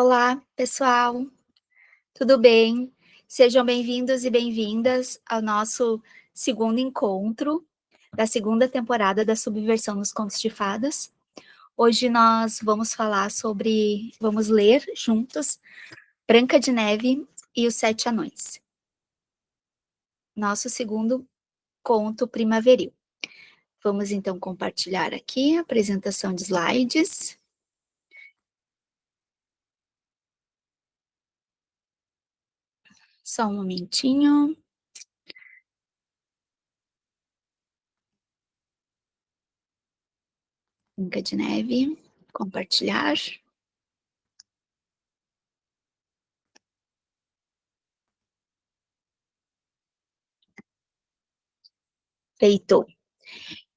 Olá, pessoal, tudo bem? Sejam bem-vindos e bem-vindas ao nosso segundo encontro da segunda temporada da Subversão nos Contos de Fadas. Hoje nós vamos ler juntos Branca de Neve e os Sete Anões, nosso segundo conto primaveril. Vamos então compartilhar aqui a apresentação de slides. Só um momentinho. Branca de Neve, compartilhar. Feito.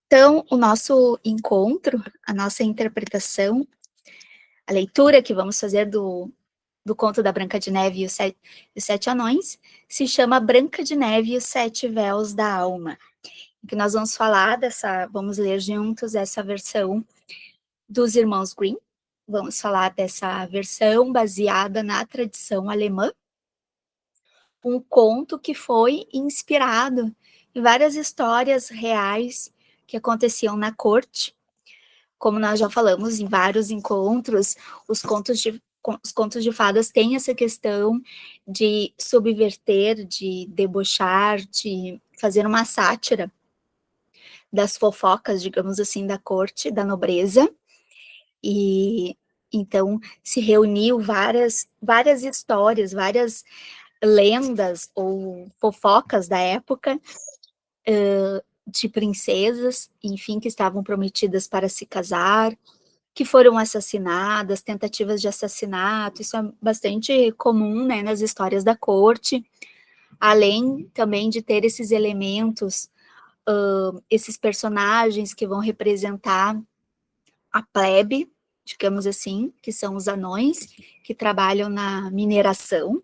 Então, o nosso encontro, a nossa interpretação, a leitura que vamos fazer do conto da Branca de Neve e os Sete Anões, se chama Branca de Neve e os Sete Véus da Alma. Que nós vamos ler juntos essa versão dos irmãos Grimm. Vamos falar dessa versão baseada na tradição alemã, um conto que foi inspirado em várias histórias reais que aconteciam na corte. Como nós já falamos em vários encontros, os contos de fadas têm essa questão de subverter, de debochar, de fazer uma sátira das fofocas, digamos assim, da corte, da nobreza. E então se reuniu várias histórias, várias lendas ou fofocas da época, de princesas, enfim, que estavam prometidas para se casar, que foram assassinadas, tentativas de assassinato, isso é bastante comum, né, nas histórias da corte, além também de ter esses elementos, esses personagens que vão representar a plebe, digamos assim, que são os anões, que trabalham na mineração.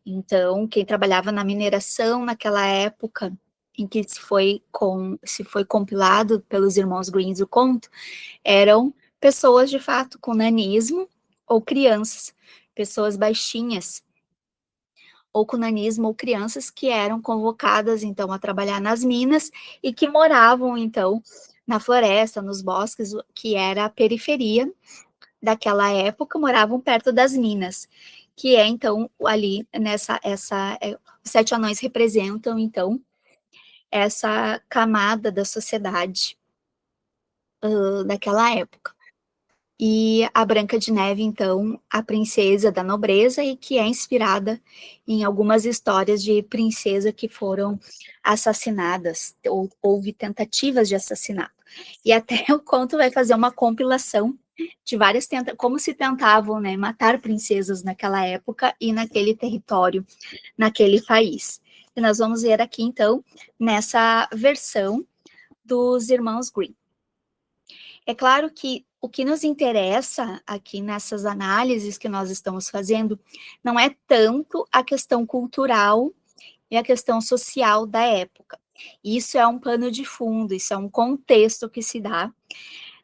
Então, quem trabalhava na mineração naquela época em que se foi compilado pelos irmãos Grimm o conto, eram pessoas de fato com nanismo ou crianças, pessoas baixinhas, ou com nanismo ou crianças que eram convocadas então a trabalhar nas minas e que moravam então na floresta, nos bosques, que era a periferia daquela época, moravam perto das minas, que é então ali os sete anões representam então essa camada da sociedade daquela época. E a Branca de Neve, então, a princesa da nobreza e que é inspirada em algumas histórias de princesa que foram assassinadas, ou houve tentativas de assassinato. E até o conto vai fazer uma compilação de como se tentavam, né, matar princesas naquela época e naquele território, naquele país. E nós vamos ver aqui, então, nessa versão dos irmãos Grimm. É claro que o que nos interessa aqui nessas análises que nós estamos fazendo não é tanto a questão cultural e a questão social da época. Isso é um pano de fundo, isso é um contexto que se dá,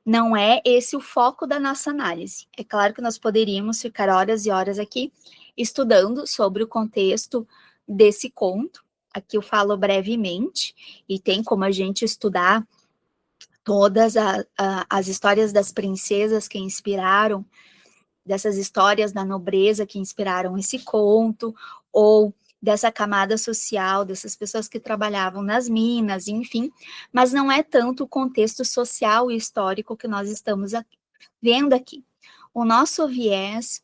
não é esse o foco da nossa análise. É claro que nós poderíamos ficar horas e horas aqui estudando sobre o contexto desse conto, aqui eu falo brevemente, e tem como a gente estudar todas as histórias das princesas que inspiraram, dessas histórias da nobreza que inspiraram esse conto, ou dessa camada social, dessas pessoas que trabalhavam nas minas, enfim, mas não é tanto o contexto social e histórico que nós estamos vendo aqui. O nosso viés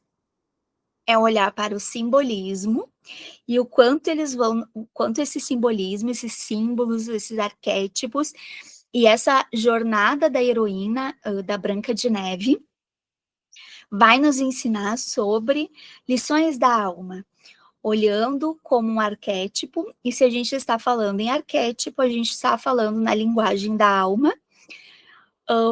é olhar para o simbolismo e o quanto esse simbolismo, esses símbolos, esses arquétipos e essa jornada da heroína, da Branca de Neve, vai nos ensinar sobre lições da alma, olhando como um arquétipo, e se a gente está falando em arquétipo, a gente está falando na linguagem da alma,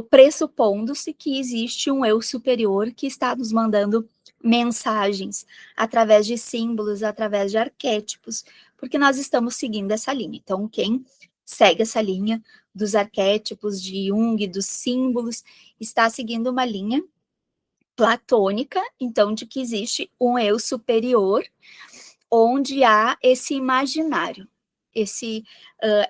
pressupondo-se que existe um eu superior que está nos mandando mensagens através de símbolos, através de arquétipos, porque nós estamos seguindo essa linha. Então, quem segue essa linha dos arquétipos de Jung, dos símbolos, está seguindo uma linha platônica, então de que existe um eu superior, onde há esse imaginário,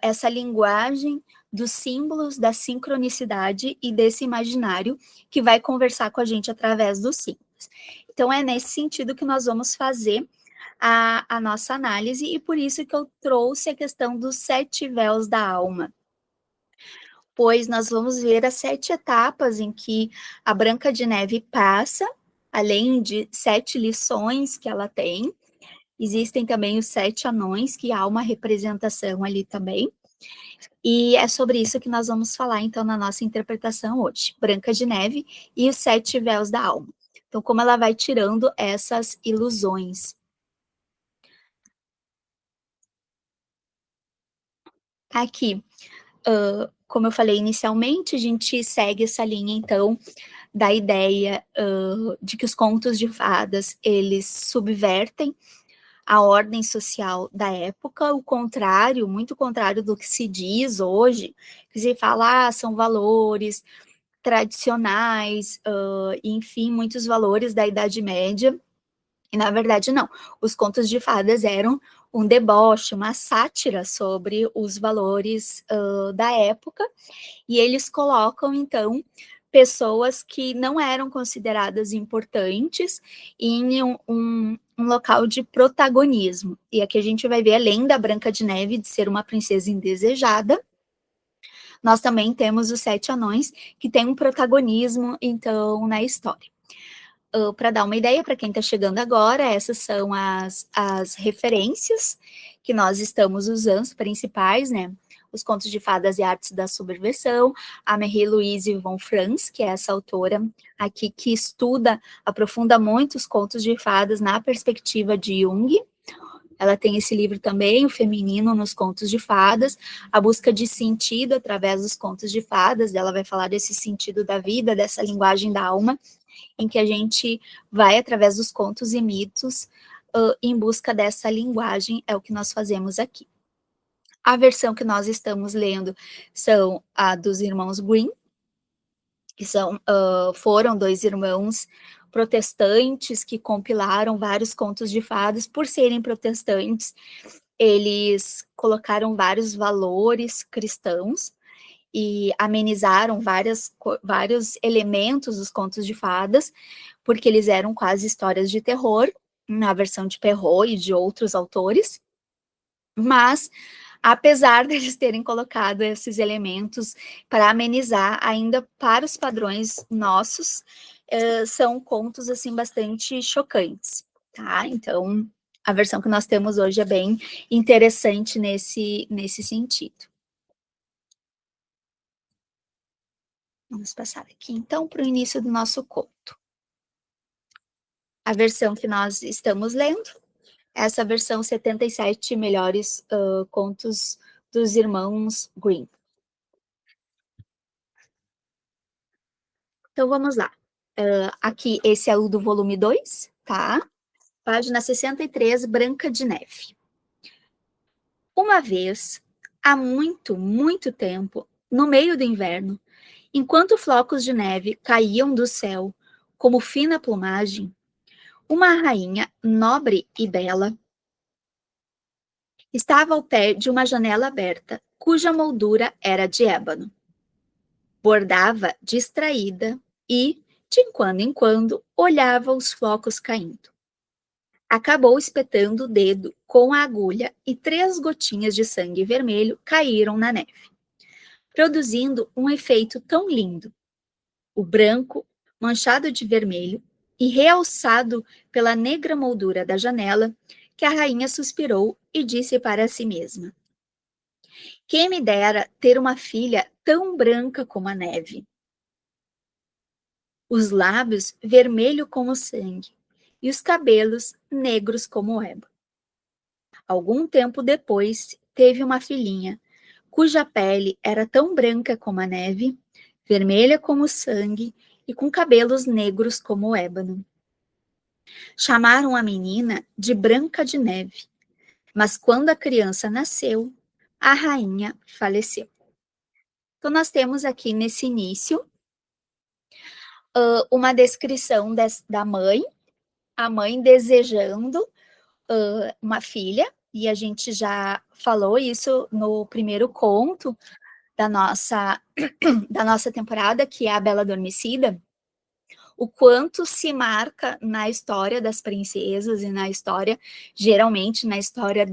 essa linguagem dos símbolos, da sincronicidade e desse imaginário que vai conversar com a gente através dos símbolos. Então, é nesse sentido que nós vamos fazer a nossa análise, e por isso que eu trouxe a questão dos 7 véus da alma, pois nós vamos ver as 7 etapas em que a Branca de Neve passa, além de 7 lições que ela tem. Existem também os 7 anões, que há uma representação ali também, e é sobre isso que nós vamos falar, então, na nossa interpretação hoje. Branca de Neve e os 7 véus da alma. Então, como ela vai tirando essas ilusões. Aqui, como eu falei inicialmente, a gente segue essa linha, então, da ideia de que os contos de fadas, eles subvertem a ordem social da época, o contrário, muito contrário do que se diz hoje, que se fala, são valores tradicionais, enfim, muitos valores da Idade Média, e na verdade não, os contos de fadas eram um deboche, uma sátira sobre os valores da época, e eles colocam, então, pessoas que não eram consideradas importantes em um local de protagonismo. E aqui a gente vai ver, além da Branca de Neve, de ser uma princesa indesejada, nós também temos os 7 anões, que têm um protagonismo, então, na história. Para dar uma ideia, para quem está chegando agora, essas são as referências que nós estamos usando, as principais, né? Os Contos de Fadas e Artes da Subversão, a Marie-Louise von Franz, que é essa autora aqui que estuda, aprofunda muito os contos de fadas na perspectiva de Jung. Ela tem esse livro também, O Feminino nos Contos de Fadas, a busca de sentido através dos contos de fadas. Ela vai falar desse sentido da vida, dessa linguagem da alma, em que a gente vai através dos contos e mitos em busca dessa linguagem, é o que nós fazemos aqui. A versão que nós estamos lendo são a dos irmãos Grimm, que foram 2 irmãos protestantes que compilaram vários contos de fadas. Por serem protestantes, eles colocaram vários valores cristãos e amenizaram vários elementos dos contos de fadas, porque eles eram quase histórias de terror, na versão de Perrault e de outros autores, mas apesar deles terem colocado esses elementos para amenizar, ainda para os padrões nossos, são contos assim bastante chocantes, tá? Então, a versão que nós temos hoje é bem interessante nesse sentido. Vamos passar aqui, então, para o início do nosso conto. A versão que nós estamos lendo, essa versão 77 melhores contos dos irmãos Grimm. Então, vamos lá. Aqui, esse é o do volume 2, tá? Página 63, Branca de Neve. Uma vez, há muito, muito tempo, no meio do inverno, enquanto flocos de neve caíam do céu como fina plumagem, uma rainha nobre e bela estava ao pé de uma janela aberta, cuja moldura era de ébano. Bordava distraída e, de quando em quando, olhava os flocos caindo. Acabou espetando o dedo com a agulha e 3 gotinhas de sangue vermelho caíram na neve, produzindo um efeito tão lindo. O branco, manchado de vermelho e realçado pela negra moldura da janela, que a rainha suspirou e disse para si mesma: quem me dera ter uma filha tão branca como a neve. Os lábios vermelho como sangue e os cabelos negros como o ébano. Algum tempo depois, teve uma filhinha, cuja pele era tão branca como a neve, vermelha como o sangue e com cabelos negros como o ébano. Chamaram a menina de Branca de Neve, mas quando a criança nasceu, a rainha faleceu. Então, nós temos aqui nesse início uma descrição da mãe, a mãe desejando uma filha, e a gente já falou isso no primeiro conto da nossa, da nossa temporada, que é a Bela Adormecida, o quanto se marca na história das princesas e na história, geralmente na história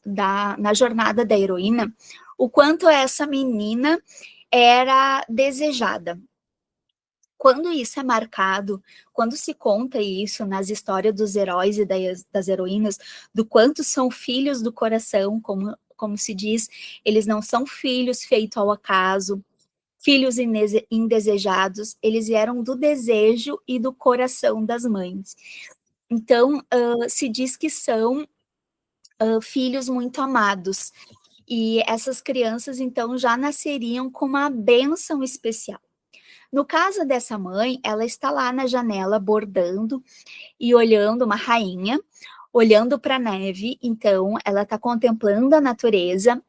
na jornada da heroína, o quanto essa menina era desejada. Quando isso é marcado, quando se conta isso nas histórias dos heróis e das heroínas, do quanto são filhos do coração, como se diz, eles não são filhos feitos ao acaso, filhos indesejados, eles vieram do desejo e do coração das mães. Então, se diz que são filhos muito amados. E essas crianças, então, já nasceriam com uma bênção especial. No caso dessa mãe, ela está lá na janela bordando e olhando uma rainha, olhando para a neve, então ela está contemplando a natureza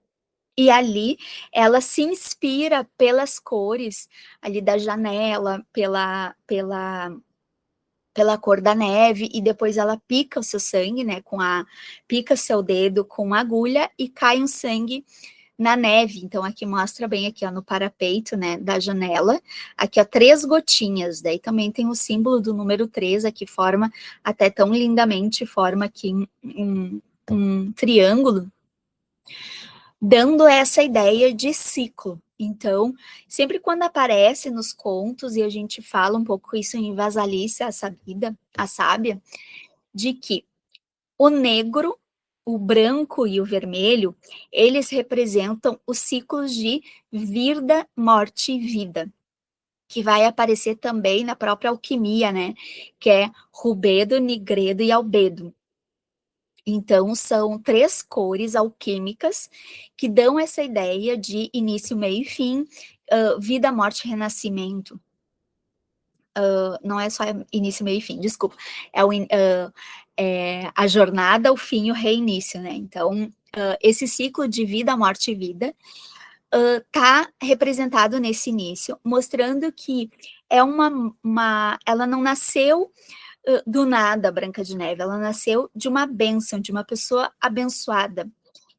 e ali ela se inspira pelas cores ali da janela, pela cor da neve, e depois ela pica o seu sangue, né, pica seu dedo com agulha e cai um sangue na neve. Então aqui mostra bem aqui, ó, no parapeito, né, da janela, aqui, ó, 3 gotinhas, daí também tem o símbolo do número 3, aqui forma, até tão lindamente, forma aqui um triângulo, dando essa ideia de ciclo. Então, sempre quando aparece nos contos, e a gente fala um pouco isso em Vasalice, a sábia, de que o negro, o branco e o vermelho, eles representam os ciclos de vida, morte e vida, que vai aparecer também na própria alquimia, né? Que é rubedo, nigredo e albedo. Então, são 3 cores alquímicas que dão essa ideia de início, meio e fim, vida, morte e renascimento. Não é só início, meio e fim, desculpa. A jornada, o fim e o reinício, né? Então, esse ciclo de vida, morte e vida está representado nesse início, mostrando que é ela não nasceu do nada, Branca de Neve, ela nasceu de uma bênção, de uma pessoa abençoada,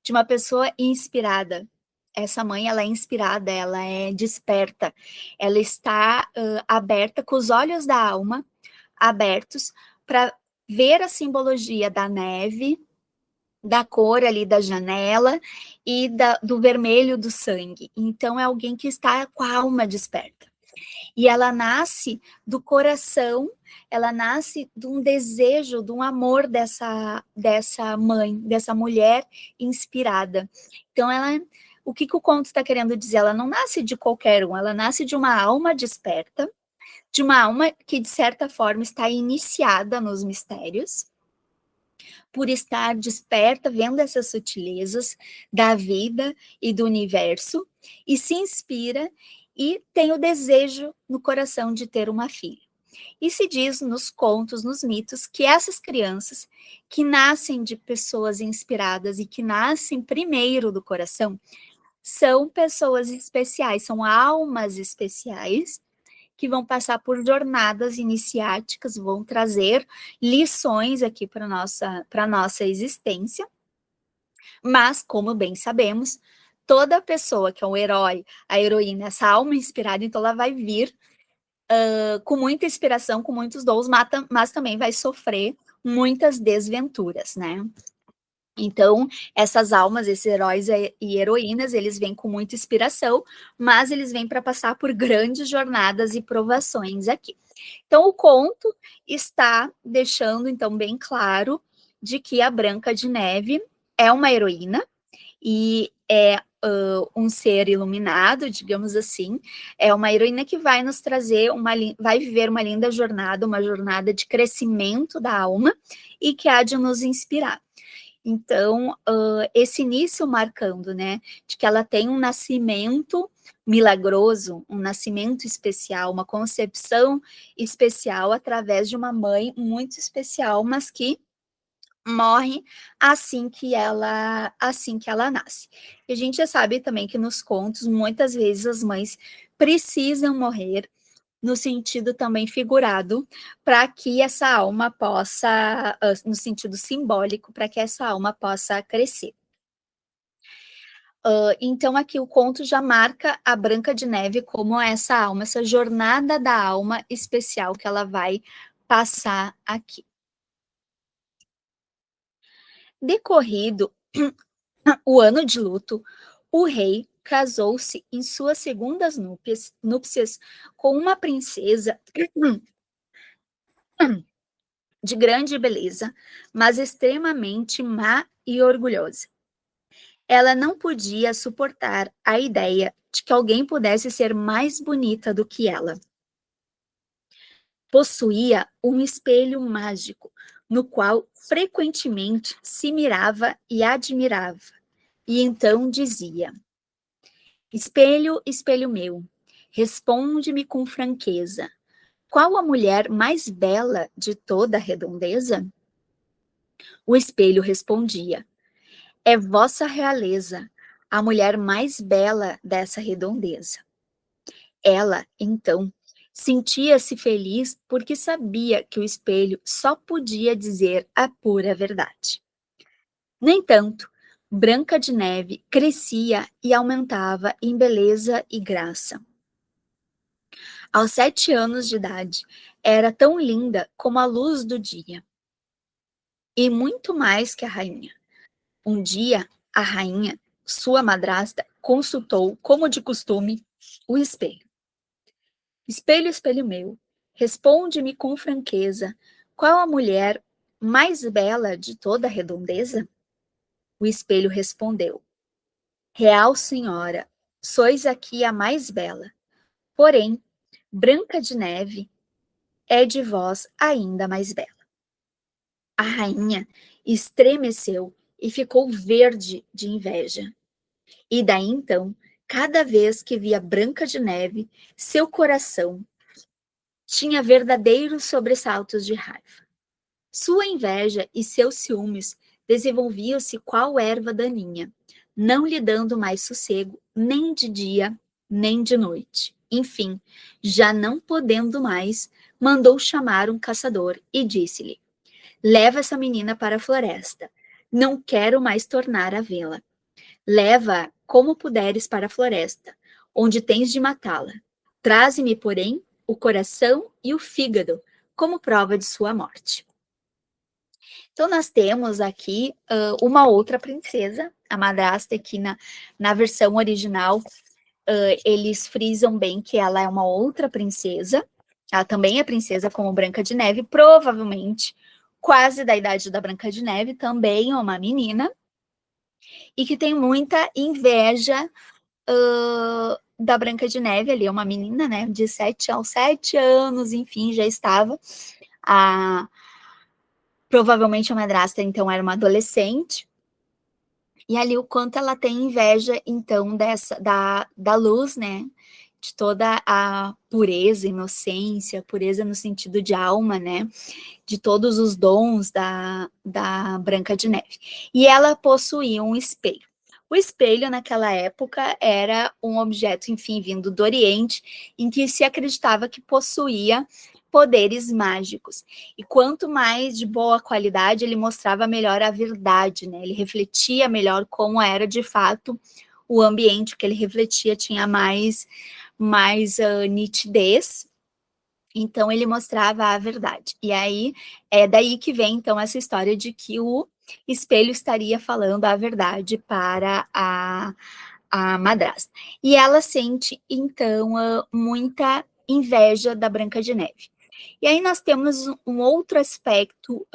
de uma pessoa inspirada. Essa mãe, ela é inspirada, ela é desperta, ela está aberta, com os olhos da alma abertos, para ver a simbologia da neve, da cor ali da janela e do vermelho do sangue. Então, é alguém que está com a alma desperta. E ela nasce do coração, ela nasce de um desejo, de um amor dessa mãe, dessa mulher inspirada. Então, o que o conto está querendo dizer? Ela não nasce de qualquer um, ela nasce de uma alma desperta, de uma alma que, de certa forma, está iniciada nos mistérios, por estar desperta, vendo essas sutilezas da vida e do universo, e se inspira e tem o desejo no coração de ter uma filha. E se diz nos contos, nos mitos, que essas crianças que nascem de pessoas inspiradas e que nascem primeiro do coração, são pessoas especiais, são almas especiais, que vão passar por jornadas iniciáticas, vão trazer lições aqui para a nossa existência, mas, como bem sabemos, toda pessoa que é um herói, a heroína, essa alma inspirada, então ela vai vir com muita inspiração, com muitos dons, mas também vai sofrer muitas desventuras, né? Então, essas almas, esses heróis e heroínas, eles vêm com muita inspiração, mas eles vêm para passar por grandes jornadas e provações aqui. Então, o conto está deixando, então, bem claro de que a Branca de Neve é uma heroína e é um ser iluminado, digamos assim, é uma heroína que vai nos trazer, vai viver uma linda jornada, uma jornada de crescimento da alma e que há de nos inspirar. Então, esse início marcando, né, de que ela tem um nascimento milagroso, um nascimento especial, uma concepção especial através de uma mãe muito especial, mas que morre assim que ela nasce. E a gente já sabe também que nos contos, muitas vezes as mães precisam morrer no sentido também figurado, para que essa alma possa, no sentido simbólico, para que essa alma possa crescer. Então aqui o conto já marca a Branca de Neve como essa alma, essa jornada da alma especial que ela vai passar aqui. Decorrido o ano de luto, o rei casou-se em suas segundas núpcias com uma princesa de grande beleza, mas extremamente má e orgulhosa. Ela não podia suportar a ideia de que alguém pudesse ser mais bonita do que ela. Possuía um espelho mágico, no qual frequentemente se mirava e admirava, e então dizia: Espelho, espelho meu, responde-me com franqueza. Qual a mulher mais bela de toda a redondeza? O espelho respondia: É vossa realeza, a mulher mais bela dessa redondeza. Ela, então, sentia-se feliz porque sabia que o espelho só podia dizer a pura verdade. No entanto, Branca de Neve crescia e aumentava em beleza e graça. Aos 7 anos de idade, era tão linda como a luz do dia. E muito mais que a rainha. Um dia, a rainha, sua madrasta, consultou, como de costume, o espelho. Espelho, espelho meu, responde-me com franqueza, qual a mulher mais bela de toda a redondeza? O espelho respondeu: Real senhora, sois aqui a mais bela. Porém, Branca de Neve é de vós ainda mais bela. A rainha estremeceu e ficou verde de inveja. E daí então, cada vez que via Branca de Neve, seu coração tinha verdadeiros sobressaltos de raiva. Sua inveja e seus ciúmes desenvolviam-se qual erva daninha, não lhe dando mais sossego, nem de dia, nem de noite. Enfim, já não podendo mais, mandou chamar um caçador e disse-lhe: Leva essa menina para a floresta. Não quero mais tornar a vê-la. Leva-a como puderes para a floresta, onde tens de matá-la. Traze-me, porém, o coração e o fígado como prova de sua morte. Então, nós temos aqui uma outra princesa, a madrasta, aqui na versão original, eles frisam bem que ela é uma outra princesa, ela também é princesa como Branca de Neve, provavelmente quase da idade da Branca de Neve, também é uma menina, e que tem muita inveja da Branca de Neve, ali é uma menina, né, de 7 aos 7 anos, enfim, já estava, provavelmente a madrasta, então, era uma adolescente, e ali o quanto ela tem inveja, então, da luz, né, de toda a pureza, inocência, pureza no sentido de alma, né, de todos os dons da Branca de Neve. E ela possuía um espelho. O espelho, naquela época, era um objeto, enfim, vindo do Oriente, em que se acreditava que possuía poderes mágicos. E quanto mais de boa qualidade, ele mostrava melhor a verdade, né? Ele refletia melhor como era de fato o ambiente que ele refletia, tinha mais nitidez, então ele mostrava a verdade. E aí é daí que vem então essa história de que o espelho estaria falando a verdade para a madrasta. E ela sente então muita inveja da Branca de Neve. E aí nós temos um outro aspecto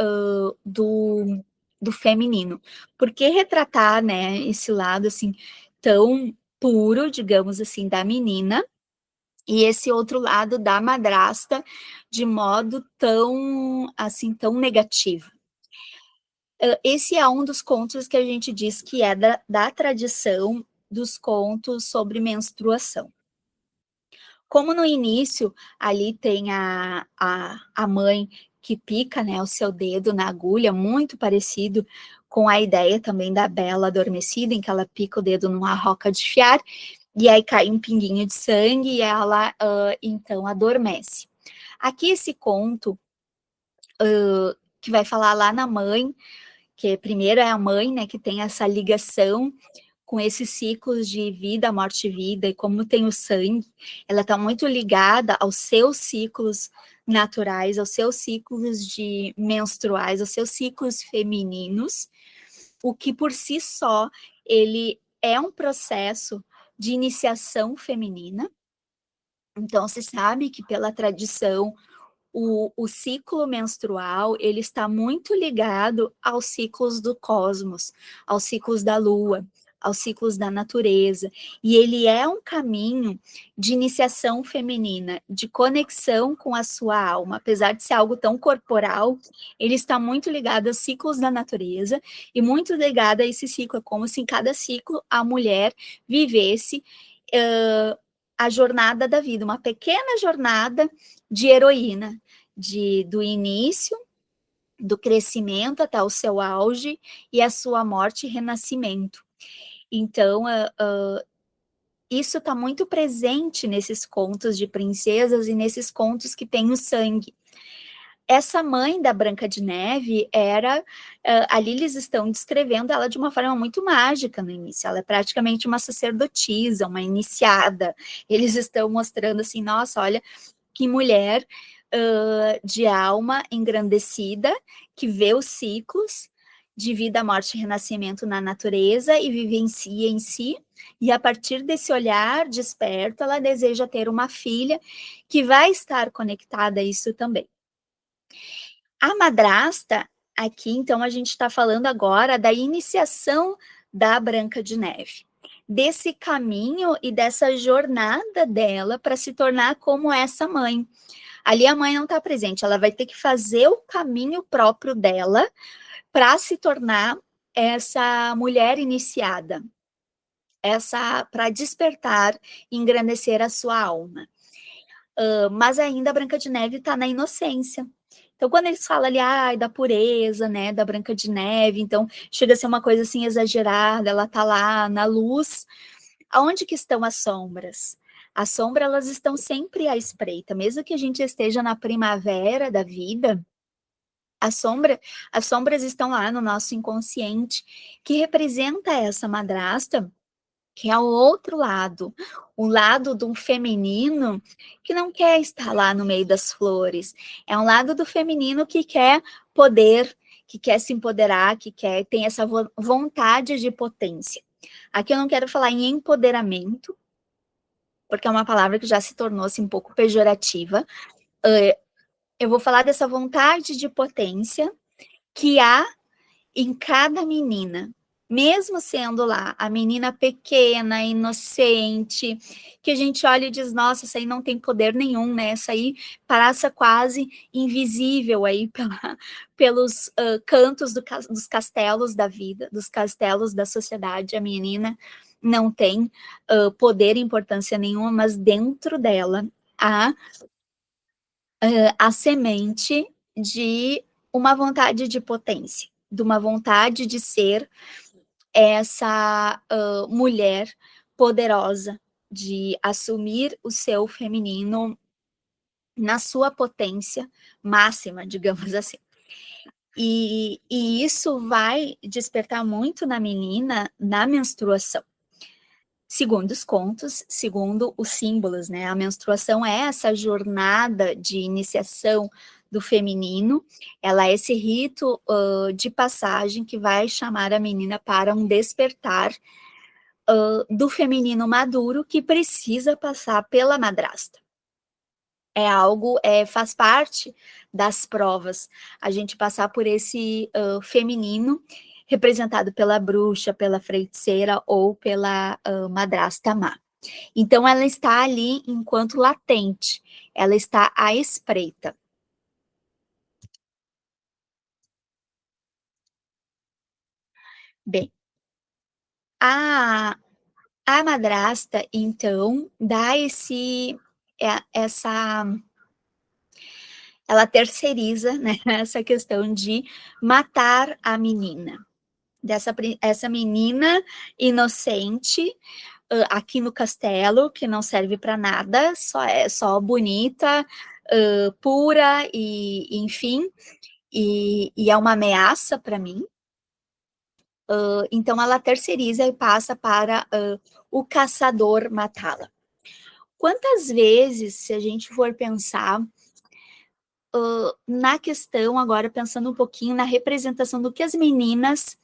do feminino, porque retratar, né, esse lado assim tão puro, digamos assim, da menina, e esse outro lado da madrasta de modo tão, assim, tão negativo. Esse é um dos contos que a gente diz que é da tradição dos contos sobre menstruação. Como no início, ali tem a mãe que pica, né, o seu dedo na agulha, muito parecido com a ideia também da Bela Adormecida, em que ela pica o dedo numa roca de fiar, e aí cai um pinguinho de sangue e ela, então, adormece. Aqui esse conto, que vai falar lá na mãe, que primeiro é a mãe, né, que tem essa ligação com esses ciclos de vida, morte e vida, e como tem o sangue, ela está muito ligada aos seus ciclos naturais, aos seus ciclos de menstruais, aos seus ciclos femininos, o que por si só, ele é um processo de iniciação feminina. Então, se sabe que pela tradição, o ciclo menstrual, ele está muito ligado aos ciclos do cosmos, aos ciclos da lua, aos ciclos da natureza, e ele é um caminho de iniciação feminina, de conexão com a sua alma, apesar de ser algo tão corporal, ele está muito ligado aos ciclos da natureza, e muito ligado a esse ciclo, é como se em cada ciclo a mulher vivesse a jornada da vida, uma pequena jornada de heroína, do início, do crescimento até o seu auge e a sua morte e renascimento. Então, isso está muito presente nesses contos de princesas e nesses contos que têm o sangue. Essa mãe da Branca de Neve era, ali eles estão descrevendo ela de uma forma muito mágica no início, ela é praticamente uma sacerdotisa, uma iniciada, eles estão mostrando assim, nossa, olha que mulher de alma engrandecida, que vê os ciclos de vida, morte e renascimento na natureza e vivencia em si, e a partir desse olhar desperto, ela deseja ter uma filha que vai estar conectada a isso também. A madrasta, aqui então a gente está falando agora da iniciação da Branca de Neve, desse caminho e dessa jornada dela para se tornar como essa mãe. Ali a mãe não está presente, ela vai ter que fazer o caminho próprio dela para se tornar essa mulher iniciada, para despertar e engrandecer a sua alma. Mas ainda a Branca de Neve está na inocência. Então, quando eles falam ali, da pureza, né, da Branca de Neve, então chega a ser uma coisa assim exagerada, ela está lá na luz. Aonde que estão as sombras? As sombras, elas estão sempre à espreita, mesmo que a gente esteja na primavera da vida, as sombras estão lá no nosso inconsciente, que representa essa madrasta, que é o outro lado, o lado do feminino que não quer estar lá no meio das flores, é um lado do feminino que quer poder, que quer se empoderar, tem essa vontade de potência. Aqui eu não quero falar em empoderamento, porque é uma palavra que já se tornou assim, um pouco pejorativa. Eu vou falar dessa vontade de potência que há em cada menina, mesmo sendo lá a menina pequena, inocente, que a gente olha e diz, nossa, essa aí não tem poder nenhum, né? Essa aí passa quase invisível aí pelos cantos dos castelos da vida, dos castelos da sociedade. A menina não tem poder e importância nenhuma, mas dentro dela há a semente de uma vontade de potência, de uma vontade de ser essa mulher poderosa, de assumir o seu feminino na sua potência máxima, digamos assim. E isso vai despertar muito na menina na menstruação. Segundo os contos, segundo os símbolos, né? A menstruação é essa jornada de iniciação do feminino, ela é esse rito de passagem que vai chamar a menina para um despertar do feminino maduro que precisa passar pela madrasta. É algo, faz parte das provas, a gente passar por esse feminino representado pela bruxa, pela feiticeira ou pela madrasta má. Então, ela está ali enquanto latente, ela está à espreita. Bem, a madrasta, então, dá ela terceiriza, né, essa questão de matar a menina, essa menina inocente, aqui no castelo, que não serve para nada, é só bonita, pura, e enfim, e é uma ameaça para mim. Então ela terceiriza e passa para o caçador matá-la. Quantas vezes, se a gente for pensar na questão, agora pensando um pouquinho na representação do que as meninas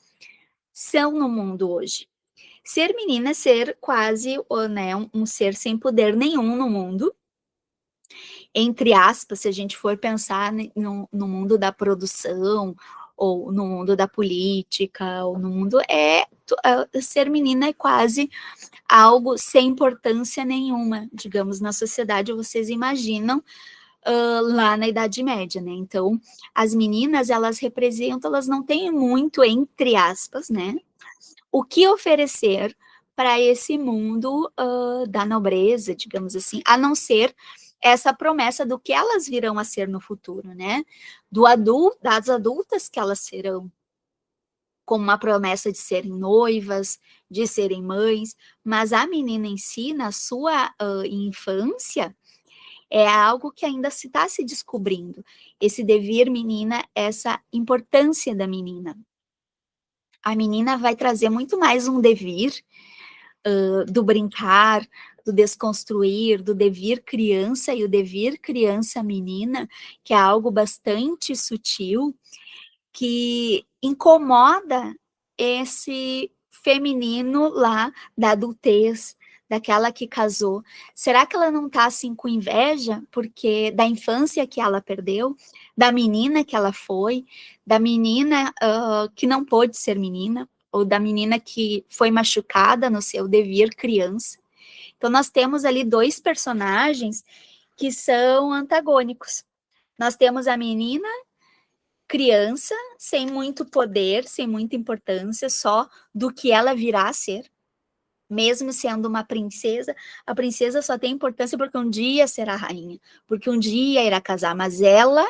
são no mundo hoje. Ser menina é ser quase, né, um ser sem poder nenhum no mundo, entre aspas, se a gente for pensar no mundo da produção, ou no mundo da política, ou no mundo, ser menina é quase algo sem importância nenhuma, digamos, na sociedade. Vocês imaginam lá na Idade Média, né? Então, as meninas, elas representam, elas não têm muito, entre aspas, né, o que oferecer para esse mundo da nobreza, digamos assim, a não ser essa promessa do que elas virão a ser no futuro, né? Das adultas que elas serão, como uma promessa de serem noivas, de serem mães, mas a menina em si, na sua infância, é algo que ainda se está se descobrindo. Esse devir menina, essa importância da menina. A menina vai trazer muito mais um devir do brincar, do desconstruir, do devir criança e o devir criança menina, que é algo bastante sutil, que incomoda esse feminino lá da adultez, daquela que casou. Será que ela não está assim com inveja porque da infância que ela perdeu, da menina que ela foi, da menina que não pôde ser menina, ou da menina que foi machucada no seu devir criança? Então nós temos ali dois personagens que são antagônicos. Nós temos a menina criança, sem muito poder, sem muita importância, só do que ela virá a ser. Mesmo sendo uma princesa, a princesa só tem importância porque um dia será rainha, porque um dia irá casar, mas ela,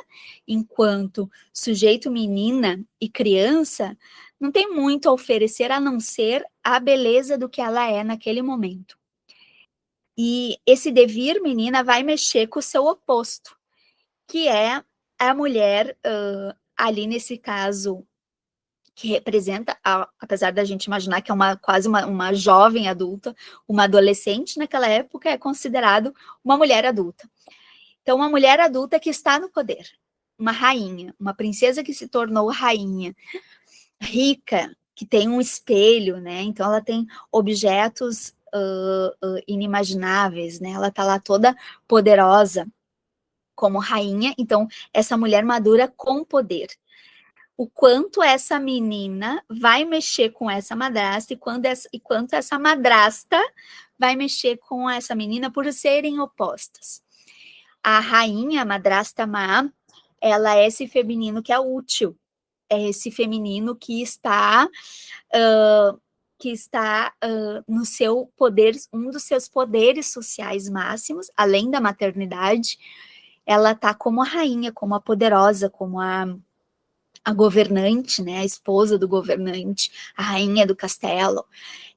enquanto sujeito menina e criança, não tem muito a oferecer a não ser a beleza do que ela é naquele momento. E esse devir menina vai mexer com o seu oposto, que é a mulher, ali nesse caso, que representa, apesar da gente imaginar que é quase uma jovem adulta, uma adolescente naquela época é considerado uma mulher adulta. Então, uma mulher adulta que está no poder, uma rainha, uma princesa que se tornou rainha, rica, que tem um espelho, né? Então, ela tem objetos inimagináveis, né? Ela está lá toda poderosa como rainha. Então, essa mulher madura com poder. O quanto essa menina vai mexer com essa madrasta e quanto essa madrasta vai mexer com essa menina por serem opostas. A rainha, a madrasta má, ela é esse feminino que é útil, é esse feminino que está no seu poder, um dos seus poderes sociais máximos, além da maternidade. Ela está como a rainha, como a poderosa, como a governante, né, a esposa do governante, a rainha do castelo.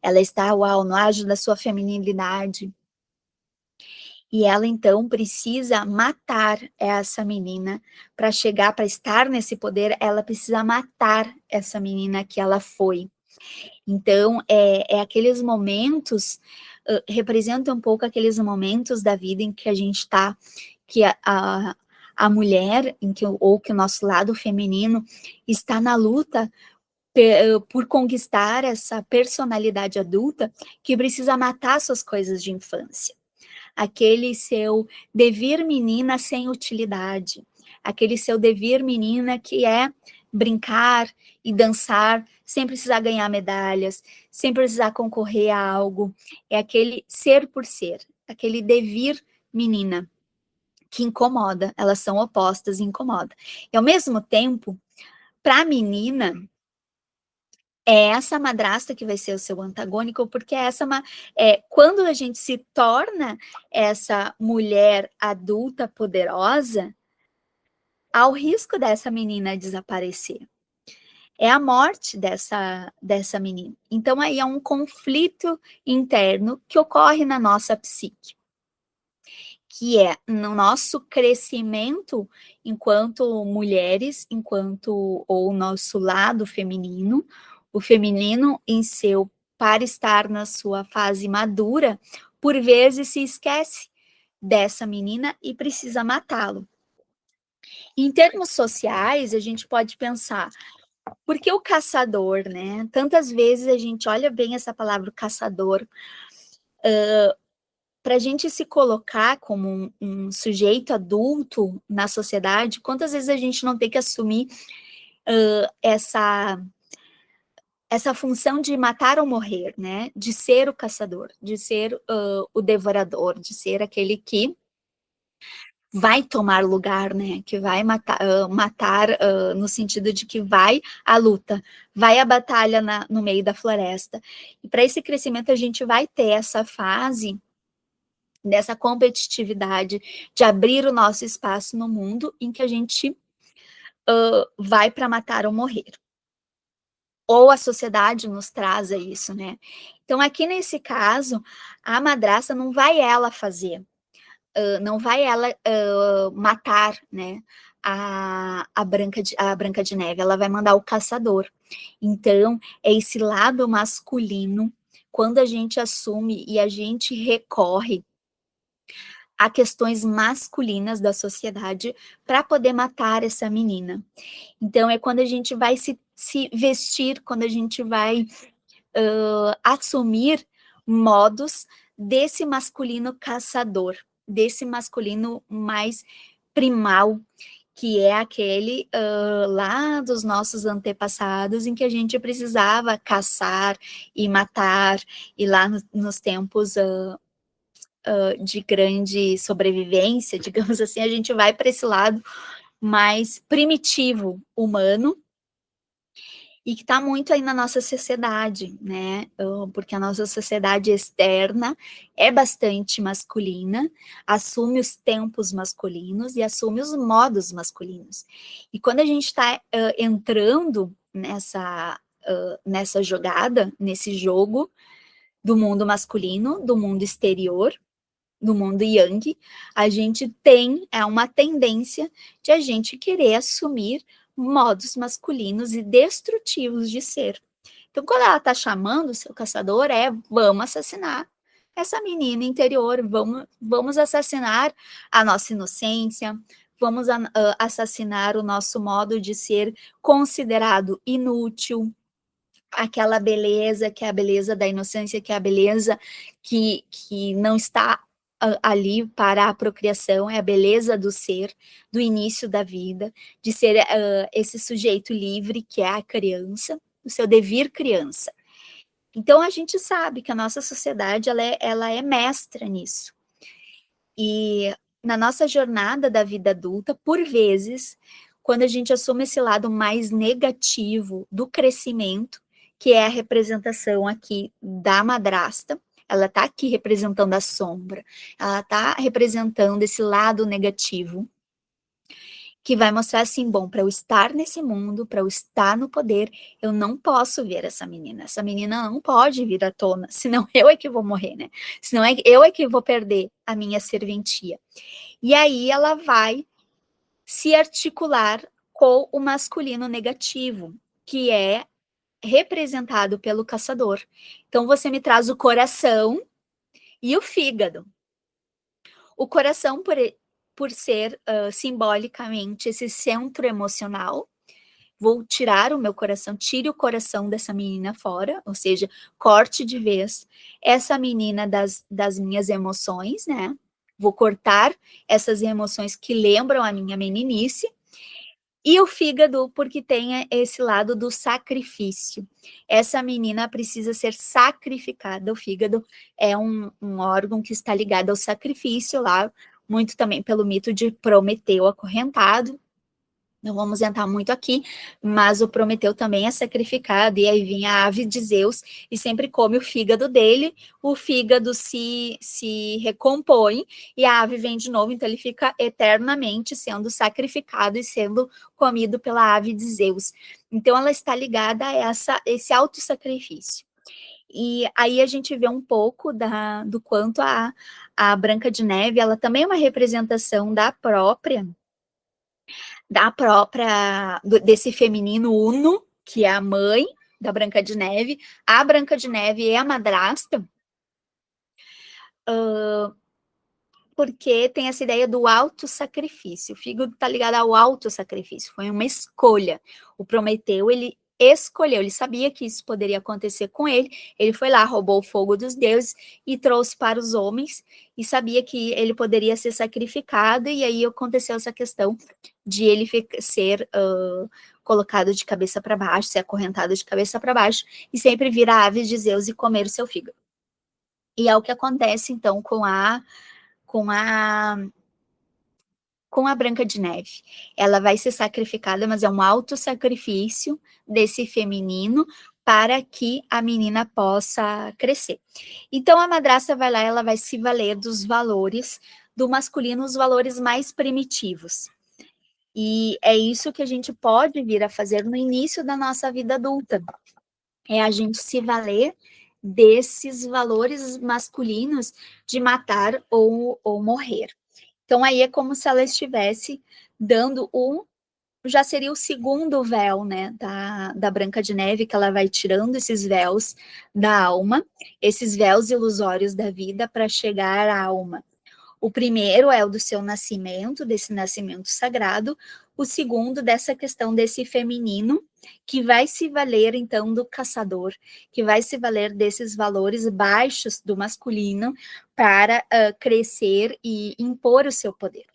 Ela está, no auge da sua feminilidade. E ela, então, precisa matar essa menina para chegar, para estar nesse poder, ela precisa matar essa menina que ela foi. Então, é aqueles momentos, representa um pouco aqueles momentos da vida em que a gente está, que a mulher, ou que o nosso lado feminino está na luta por conquistar essa personalidade adulta, que precisa matar suas coisas de infância. Aquele seu devir menina sem utilidade, aquele seu devir menina que é brincar e dançar sem precisar ganhar medalhas, sem precisar concorrer a algo, é aquele ser por ser, aquele devir menina que incomoda, elas são opostas e incomoda. E ao mesmo tempo, para a menina, é essa madrasta que vai ser o seu antagônico, porque quando a gente se torna essa mulher adulta poderosa, há o risco dessa menina desaparecer. é a morte dessa menina. Então, aí é um conflito interno que ocorre na nossa psique, que é no nosso crescimento enquanto mulheres, ou nosso lado feminino, o feminino em seu, para estar na sua fase madura, por vezes se esquece dessa menina e precisa matá-lo. Em termos sociais, a gente pode pensar, por que o caçador, né? Tantas vezes a gente olha bem essa palavra caçador, para a gente se colocar como um sujeito adulto na sociedade, quantas vezes a gente não tem que assumir essa função de matar ou morrer, né? De ser o caçador, de ser o devorador, de ser aquele que vai tomar lugar, né? Que vai matar no sentido de que vai à luta, vai à batalha no meio da floresta. E para esse crescimento a gente vai ter essa fase dessa competitividade, de abrir o nosso espaço no mundo em que a gente vai para matar ou morrer. Ou a sociedade nos traz isso, né? Então, aqui nesse caso, a madrasta não vai ela fazer, não vai ela matar, né? A Branca de Neve, ela vai mandar o caçador. Então, é esse lado masculino, quando a gente assume e a gente recorre a questões masculinas da sociedade para poder matar essa menina. Então, é quando a gente vai se vestir, quando a gente vai assumir modos desse masculino caçador, desse masculino mais primal, que é aquele lá dos nossos antepassados, em que a gente precisava caçar e matar, e lá nos tempos de grande sobrevivência, digamos assim, a gente vai para esse lado mais primitivo, humano, e que está muito aí na nossa sociedade, né? Porque a nossa sociedade externa é bastante masculina, assume os tempos masculinos e assume os modos masculinos. E quando a gente está entrando nessa jogada, nesse jogo do mundo masculino, do mundo exterior, do mundo yang, a gente tem uma tendência de a gente querer assumir modos masculinos e destrutivos de ser. Então, quando ela está chamando o seu caçador, vamos assassinar essa menina interior, vamos assassinar a nossa inocência, vamos assassinar o nosso modo de ser considerado inútil, aquela beleza que é a beleza da inocência, que é a beleza que não está ali para a procriação, é a beleza do ser, do início da vida, de ser esse sujeito livre que é a criança, o seu devir criança. Então a gente sabe que a nossa sociedade ela é mestra nisso. E na nossa jornada da vida adulta, por vezes, quando a gente assume esse lado mais negativo do crescimento, que é a representação aqui da madrasta, ela está aqui representando a sombra, ela está representando esse lado negativo, que vai mostrar assim, bom, para eu estar nesse mundo, para eu estar no poder, eu não posso ver essa menina não pode vir à tona, senão eu é que vou morrer, né? Senão eu é que vou perder a minha serventia. E aí ela vai se articular com o masculino negativo, que é representado pelo caçador. Então você me traz o coração e o fígado. O coração, por ser simbolicamente esse centro emocional, vou tirar o meu coração, tire o coração dessa menina fora, ou seja, corte de vez essa menina das minhas emoções, né? Vou cortar essas emoções que lembram a minha meninice, e o fígado, porque tem esse lado do sacrifício. Essa menina precisa ser sacrificada. O fígado é um órgão que está ligado ao sacrifício lá, muito também pelo mito de Prometeu acorrentado, não vamos entrar muito aqui, mas o Prometeu também é sacrificado, e aí vinha a ave de Zeus e sempre come o fígado dele, o fígado se recompõe e a ave vem de novo, então ele fica eternamente sendo sacrificado e sendo comido pela ave de Zeus. Então ela está ligada a esse autossacrifício. E aí a gente vê um pouco do quanto a Branca de Neve, ela também é uma representação desse feminino uno, que é a mãe da Branca de Neve. A Branca de Neve é a madrasta, porque tem essa ideia do autossacrifício. O fígado está ligado ao autossacrifício, foi uma escolha. O Prometeu, ele escolheu, ele sabia que isso poderia acontecer com ele foi lá, roubou o fogo dos deuses e trouxe para os homens, e sabia que ele poderia ser sacrificado, e aí aconteceu essa questão de ele ser colocado de cabeça para baixo, ser acorrentado de cabeça para baixo, e sempre vir a ave de Zeus e comer o seu fígado. E é o que acontece, então, com a Branca de Neve. Ela vai ser sacrificada, mas é um autossacrifício desse feminino para que a menina possa crescer. Então a madrasta vai lá, ela vai se valer dos valores do masculino, os valores mais primitivos. E é isso que a gente pode vir a fazer no início da nossa vida adulta. É a gente se valer desses valores masculinos de matar ou morrer. Então, aí é como se ela estivesse dando já seria o segundo véu, né, da Branca de Neve, que ela vai tirando esses véus da alma, esses véus ilusórios da vida para chegar à alma. O primeiro é o do seu nascimento, desse nascimento sagrado, o segundo dessa questão desse feminino, que vai se valer, então, do caçador, que vai se valer desses valores baixos do masculino para crescer e impor o seu poder.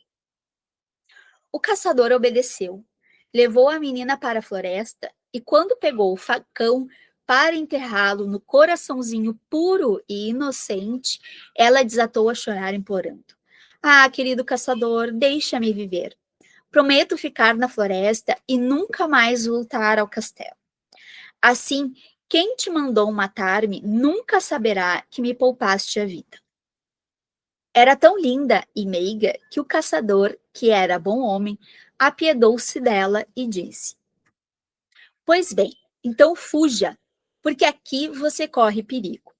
O caçador obedeceu, levou a menina para a floresta e, quando pegou o facão para enterrá-lo no coraçãozinho puro e inocente, ela desatou a chorar, implorando: "Ah, querido caçador, deixa-me viver. Prometo ficar na floresta e nunca mais voltar ao castelo. Assim, quem te mandou matar-me nunca saberá que me poupaste a vida." Era tão linda e meiga que o caçador, que era bom homem, apiedou-se dela e disse: "Pois bem, então fuja, porque aqui você corre perigo."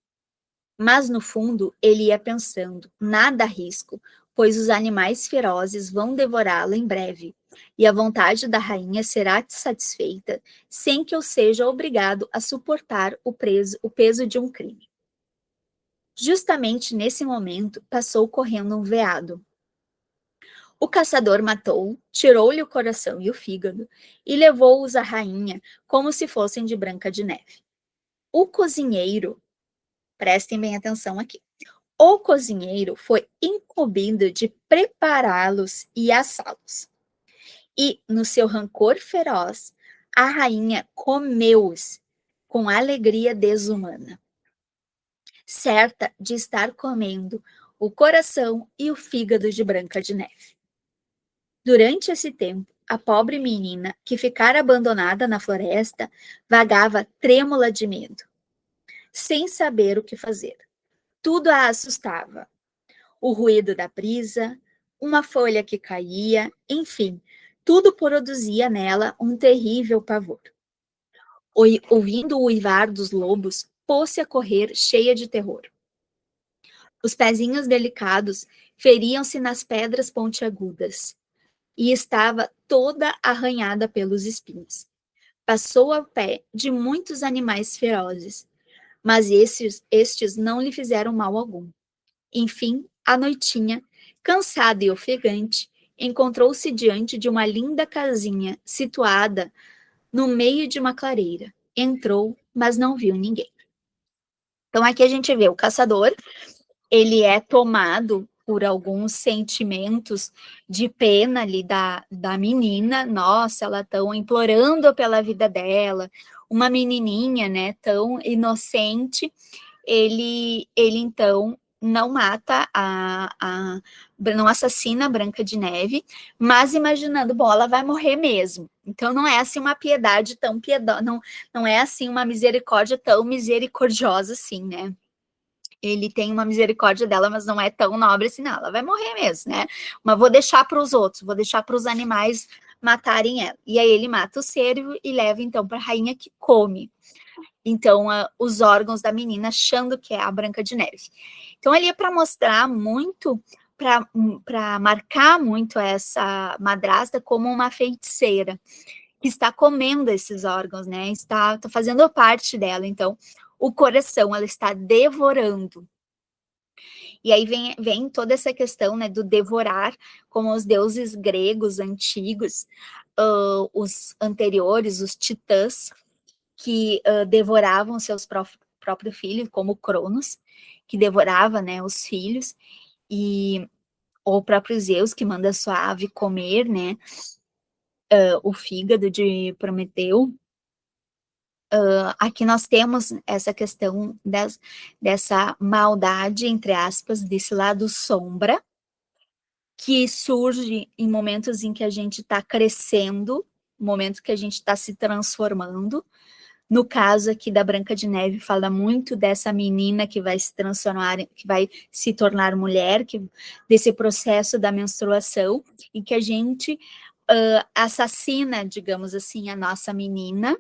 Mas no fundo ele ia pensando: nada arrisco, pois os animais ferozes vão devorá-la em breve, e a vontade da rainha será satisfeita sem que eu seja obrigado a suportar o peso de um crime. Justamente nesse momento passou correndo um veado. O caçador matou, tirou-lhe o coração e o fígado e levou-os à rainha como se fossem de Branca de Neve. O cozinheiro, prestem bem atenção aqui, o cozinheiro foi incumbido de prepará-los e assá-los. E, no seu rancor feroz, a rainha comeu-os com alegria desumana, certa de estar comendo o coração e o fígado de Branca de Neve. Durante esse tempo, a pobre menina, que ficara abandonada na floresta, vagava trêmula de medo, sem saber o que fazer. Tudo a assustava. O ruído da brisa, uma folha que caía, enfim, tudo produzia nela um terrível pavor. Ouvindo o uivar dos lobos, pôs-se a correr cheia de terror. Os pezinhos delicados feriam-se nas pedras pontiagudas e estava toda arranhada pelos espinhos. Passou ao pé de muitos animais ferozes, mas estes não lhe fizeram mal algum. Enfim, à noitinha, cansada e ofegante, encontrou-se diante de uma linda casinha situada no meio de uma clareira. Entrou, mas não viu ninguém. Então aqui a gente vê o caçador, ele é tomado por alguns sentimentos de pena ali da menina. Nossa, ela tão implorando pela vida dela, uma menininha, né, tão inocente. Ele então não mata a não assassina a Branca de Neve, mas imaginando, bom, ela vai morrer mesmo. Então não é assim uma piedade tão piedosa, não é assim uma misericórdia tão misericordiosa assim, né? Ele tem uma misericórdia dela, mas não é tão nobre assim, não. Ela vai morrer mesmo, né? Mas vou deixar para os outros, vou deixar para os animais matarem ela. E aí ele mata o cervo e leva então para a rainha que come. Então, os órgãos da menina, achando que é a Branca de Neve. Então, ali é para mostrar muito, para marcar muito essa madrasta como uma feiticeira, que está comendo esses órgãos, né? Está fazendo parte dela. Então, o coração, ela está devorando. E aí vem toda essa questão, né, do devorar, como os deuses gregos antigos, os anteriores, os titãs, que devoravam seus próprios filhos, como Cronos, que devorava, né, os filhos, e ou o próprio Zeus, que manda sua ave comer, né, o fígado de Prometeu. Aqui nós temos essa questão dessa maldade, entre aspas, desse lado sombra, que surge em momentos em que a gente está crescendo, momentos que a gente está se transformando. No caso aqui da Branca de Neve, fala muito dessa menina que vai se transformar, que vai se tornar mulher, desse processo da menstruação, e que a gente assassina, digamos assim, a nossa menina,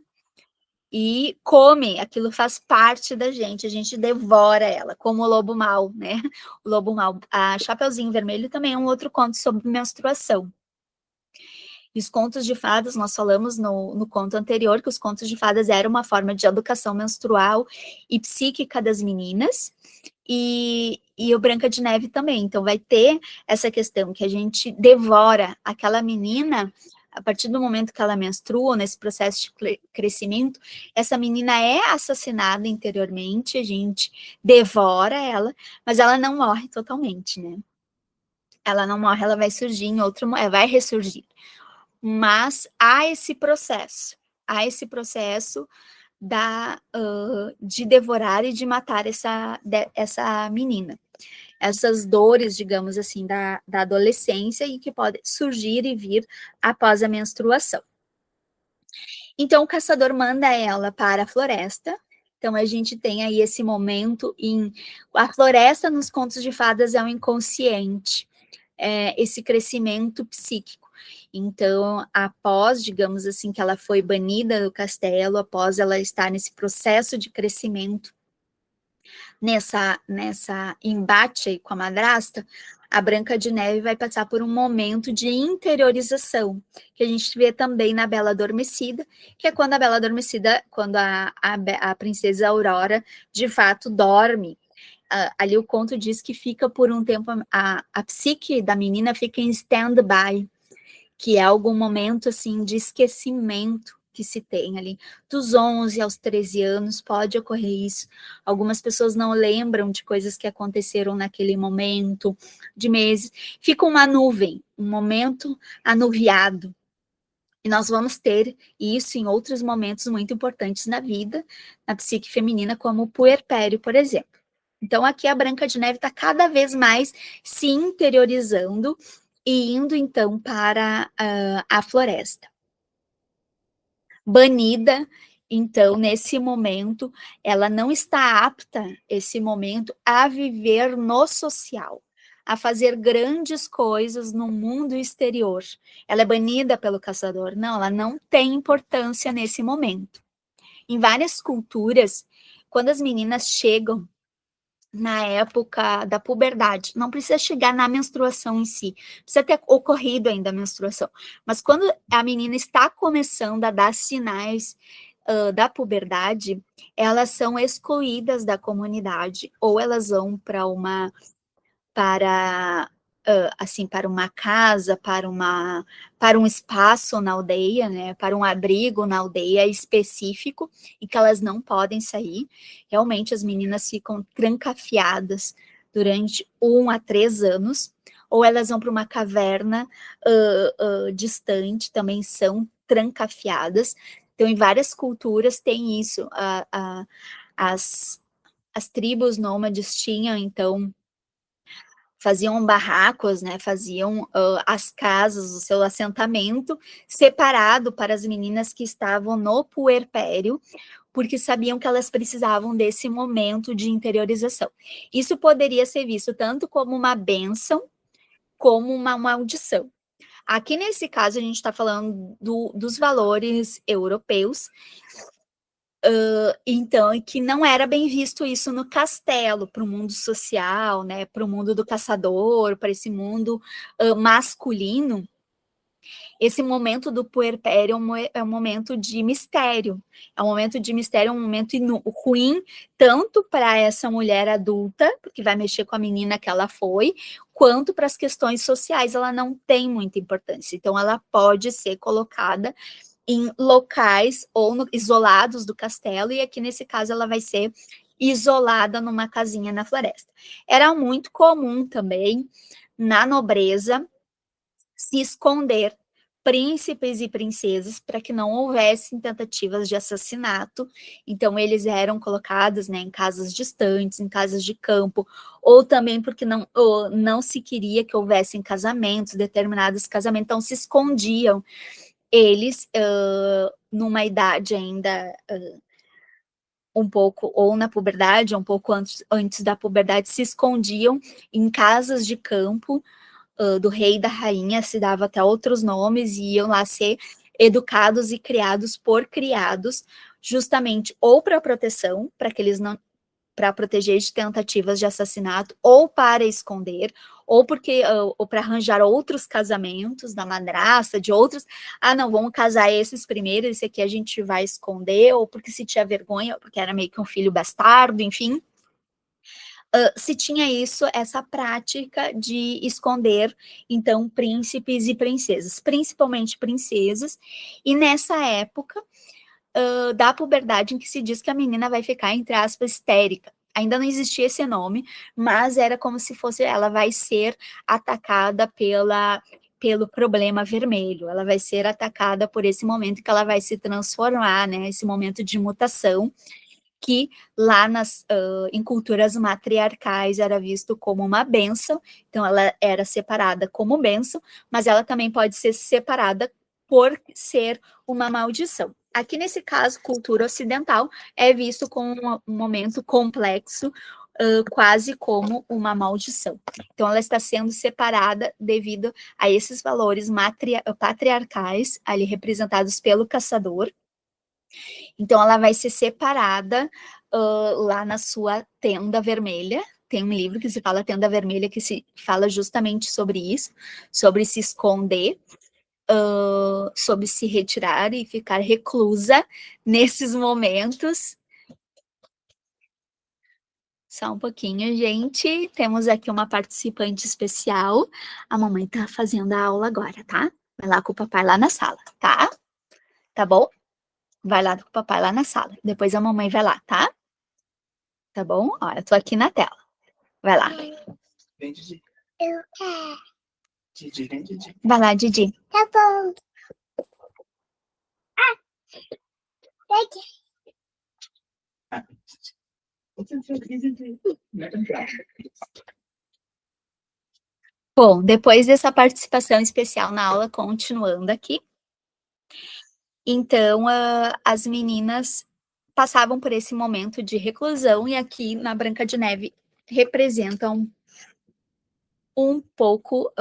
e come, aquilo faz parte da gente, a gente devora ela, como o lobo mau, né? O lobo mau. A Chapeuzinho Vermelho também é um outro conto sobre menstruação. E os contos de fadas, nós falamos no conto anterior que os contos de fadas eram uma forma de educação menstrual e psíquica das meninas, e o Branca de Neve também. Então vai ter essa questão que a gente devora aquela menina a partir do momento que ela menstrua, nesse processo de crescimento, essa menina é assassinada interiormente, a gente devora ela, mas ela não morre totalmente, né? Ela não morre, ela vai surgir em outro, vai ressurgir. Mas há esse processo de devorar e de matar essa menina. Essas dores, digamos assim, da adolescência e que podem surgir e vir após a menstruação. Então, o caçador manda ela para a floresta. Então, a gente tem aí esse momento em... A floresta nos contos de fadas é o inconsciente, esse crescimento psíquico. Então, após, digamos assim, que ela foi banida do castelo, após ela estar nesse processo de crescimento, nessa embate aí com a madrasta, a Branca de Neve vai passar por um momento de interiorização, que a gente vê também na Bela Adormecida, que é quando a Bela Adormecida, quando a princesa Aurora, de fato, dorme. Ali o conto diz que fica por um tempo, a psique da menina fica em stand-by, que é algum momento, assim, de esquecimento que se tem ali. Dos 11 aos 13 anos pode ocorrer isso. Algumas pessoas não lembram de coisas que aconteceram naquele momento, de meses. Fica uma nuvem, um momento anuviado. E nós vamos ter isso em outros momentos muito importantes na vida, na psique feminina, como o puerpério, por exemplo. Então, aqui a Branca de Neve está cada vez mais se interiorizando e indo, então, para a floresta. Banida, então, nesse momento, ela não está apta, esse momento, a viver no social, a fazer grandes coisas no mundo exterior. Ela é banida pelo caçador? Não, ela não tem importância nesse momento. Em várias culturas, quando as meninas chegam na época da puberdade, não precisa chegar na menstruação em si, precisa ter ocorrido ainda a menstruação, mas quando a menina está começando a dar sinais da puberdade, elas são excluídas da comunidade, ou elas vão para assim, para uma casa, para um espaço na aldeia, né, para um abrigo na aldeia específico, e que elas não podem sair. Realmente as meninas ficam trancafiadas durante 1 a 3 anos, ou elas vão para uma caverna distante, também são trancafiadas. Então, em várias culturas tem isso. As tribos nômades tinham, então, faziam barracos, né, faziam as casas, o seu assentamento separado para as meninas que estavam no puerpério, porque sabiam que elas precisavam desse momento de interiorização. Isso poderia ser visto tanto como uma bênção, como uma maldição. Aqui nesse caso a gente está falando dos valores europeus, então, que não era bem visto isso no castelo, para o mundo social, né, para o mundo do caçador, para esse mundo masculino. Esse momento do puerpério é um momento de mistério, é um momento de mistério, é um momento ruim, tanto para essa mulher adulta, porque vai mexer com a menina que ela foi, quanto para as questões sociais, ela não tem muita importância, então ela pode ser colocada em locais ou isolados do castelo, e aqui nesse caso ela vai ser isolada numa casinha na floresta. Era muito comum também, na nobreza, se esconder príncipes e princesas para que não houvessem tentativas de assassinato. Então eles eram colocados, né, em casas distantes, em casas de campo, ou também porque não se queria que houvessem casamentos, determinados casamentos, então se escondiam eles, numa idade ainda um pouco, ou na puberdade, um pouco antes da puberdade, se escondiam em casas de campo do rei e da rainha, se dava até outros nomes, e iam lá ser educados e criados por criados, justamente ou para proteção, para que eles não, para proteger de tentativas de assassinato, ou para esconder, ou porque ou para arranjar outros casamentos da madrasta, de outros, não, vamos casar esses primeiro, esse aqui a gente vai esconder, ou porque se tinha vergonha, porque era meio que um filho bastardo, enfim. Se tinha isso, essa prática de esconder, então, príncipes e princesas, principalmente princesas, e nessa época da puberdade em que se diz que a menina vai ficar, entre aspas, histérica. Ainda não existia esse nome, mas era como se fosse, ela vai ser atacada pelo problema vermelho, ela vai ser atacada por esse momento que ela vai se transformar, né, esse momento de mutação, que lá em culturas matriarcais era visto como uma bênção, então ela era separada como bênção, mas ela também pode ser separada por ser uma maldição. Aqui nesse caso, cultura ocidental é visto como um momento complexo, quase como uma maldição. Então ela está sendo separada devido a esses valores patriarcais, ali representados pelo caçador. Então, ela vai ser separada lá na sua tenda vermelha. Tem um livro que se fala Tenda Vermelha, que se fala justamente sobre isso, sobre se esconder, sobre se retirar e ficar reclusa nesses momentos. Só um pouquinho, gente. Temos aqui uma participante especial. A mamãe tá fazendo a aula agora, tá? Vai lá com o papai lá na sala, tá? Tá bom? Vai lá com o papai lá na sala. Depois a mamãe vai lá, tá? Tá bom? Ó, eu tô aqui na tela. Vai lá. Vem, Didi. Eu quero. Didi, vem, Didi. Vai lá, Didi. Tá bom. Bom, depois dessa participação especial na aula, continuando aqui. Então, as meninas passavam por esse momento de reclusão, e aqui na Branca de Neve representam um pouco,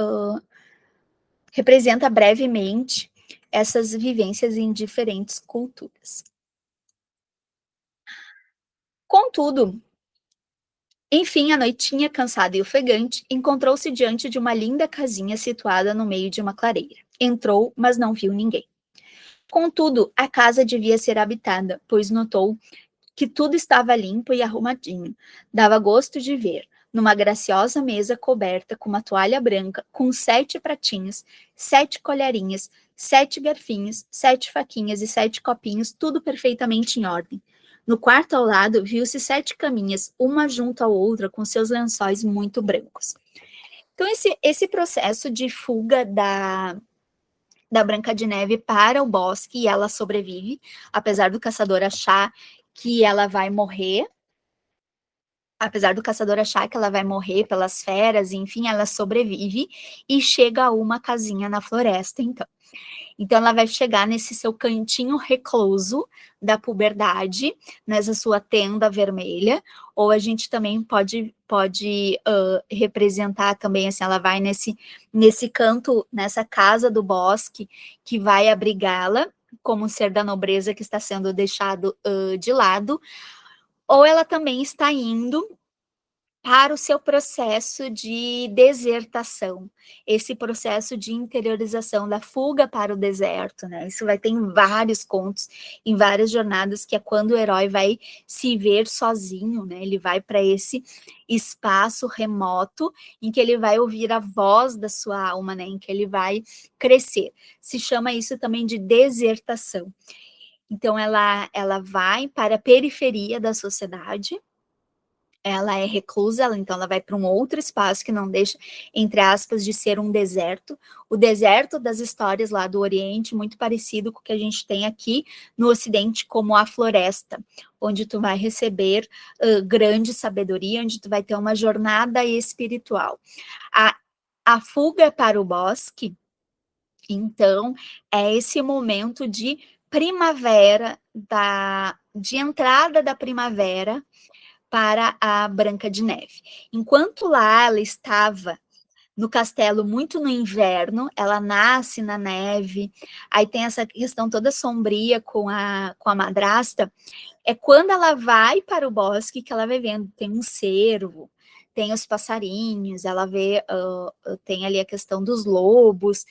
representa brevemente essas vivências em diferentes culturas. Contudo, enfim, a noitinha, cansada e ofegante, encontrou-se diante de uma linda casinha situada no meio de uma clareira. Entrou, mas não viu ninguém. Contudo, a casa devia ser habitada, pois notou que tudo estava limpo e arrumadinho. Dava gosto de ver, numa graciosa mesa coberta com uma toalha branca, com 7 pratinhos, 7 colherinhas, 7 garfinhos, 7 faquinhas e 7 copinhos, tudo perfeitamente em ordem. No quarto ao lado, viu-se 7 caminhas, uma junto à outra, com seus lençóis muito brancos. Então, esse processo de fuga da Branca de Neve para o bosque, e ela sobrevive, apesar do caçador achar que ela vai morrer. apesar do caçador achar que ela vai morrer pelas feras, enfim, ela sobrevive e chega a uma casinha na floresta, então. Então, ela vai chegar nesse seu cantinho recluso da puberdade, nessa sua tenda vermelha, ou a gente também pode representar também, assim, ela vai nesse canto, nessa casa do bosque, que vai abrigá-la, como um ser da nobreza que está sendo deixado de lado, ou ela também está indo para o seu processo de desertação, esse processo de interiorização da fuga para o deserto, né? Isso vai ter em vários contos, em várias jornadas, que é quando o herói vai se ver sozinho, né? Ele vai para esse espaço remoto em que ele vai ouvir a voz da sua alma, né? Em que ele vai crescer. Se chama isso também de desertação. Então, ela vai para a periferia da sociedade, ela é reclusa, então ela vai para um outro espaço que não deixa, entre aspas, de ser um deserto. O deserto das histórias lá do Oriente, muito parecido com o que a gente tem aqui no Ocidente, como a floresta, onde tu vai receber grande sabedoria, onde tu vai ter uma jornada espiritual. A fuga para o bosque, então, é esse momento de primavera, de entrada da primavera, para a Branca de Neve. Enquanto lá ela estava no castelo muito no inverno, ela nasce na neve, aí tem essa questão toda sombria com a madrasta, é quando ela vai para o bosque que ela vai vendo, tem um cervo, tem os passarinhos, ela vê, tem ali a questão dos lobos,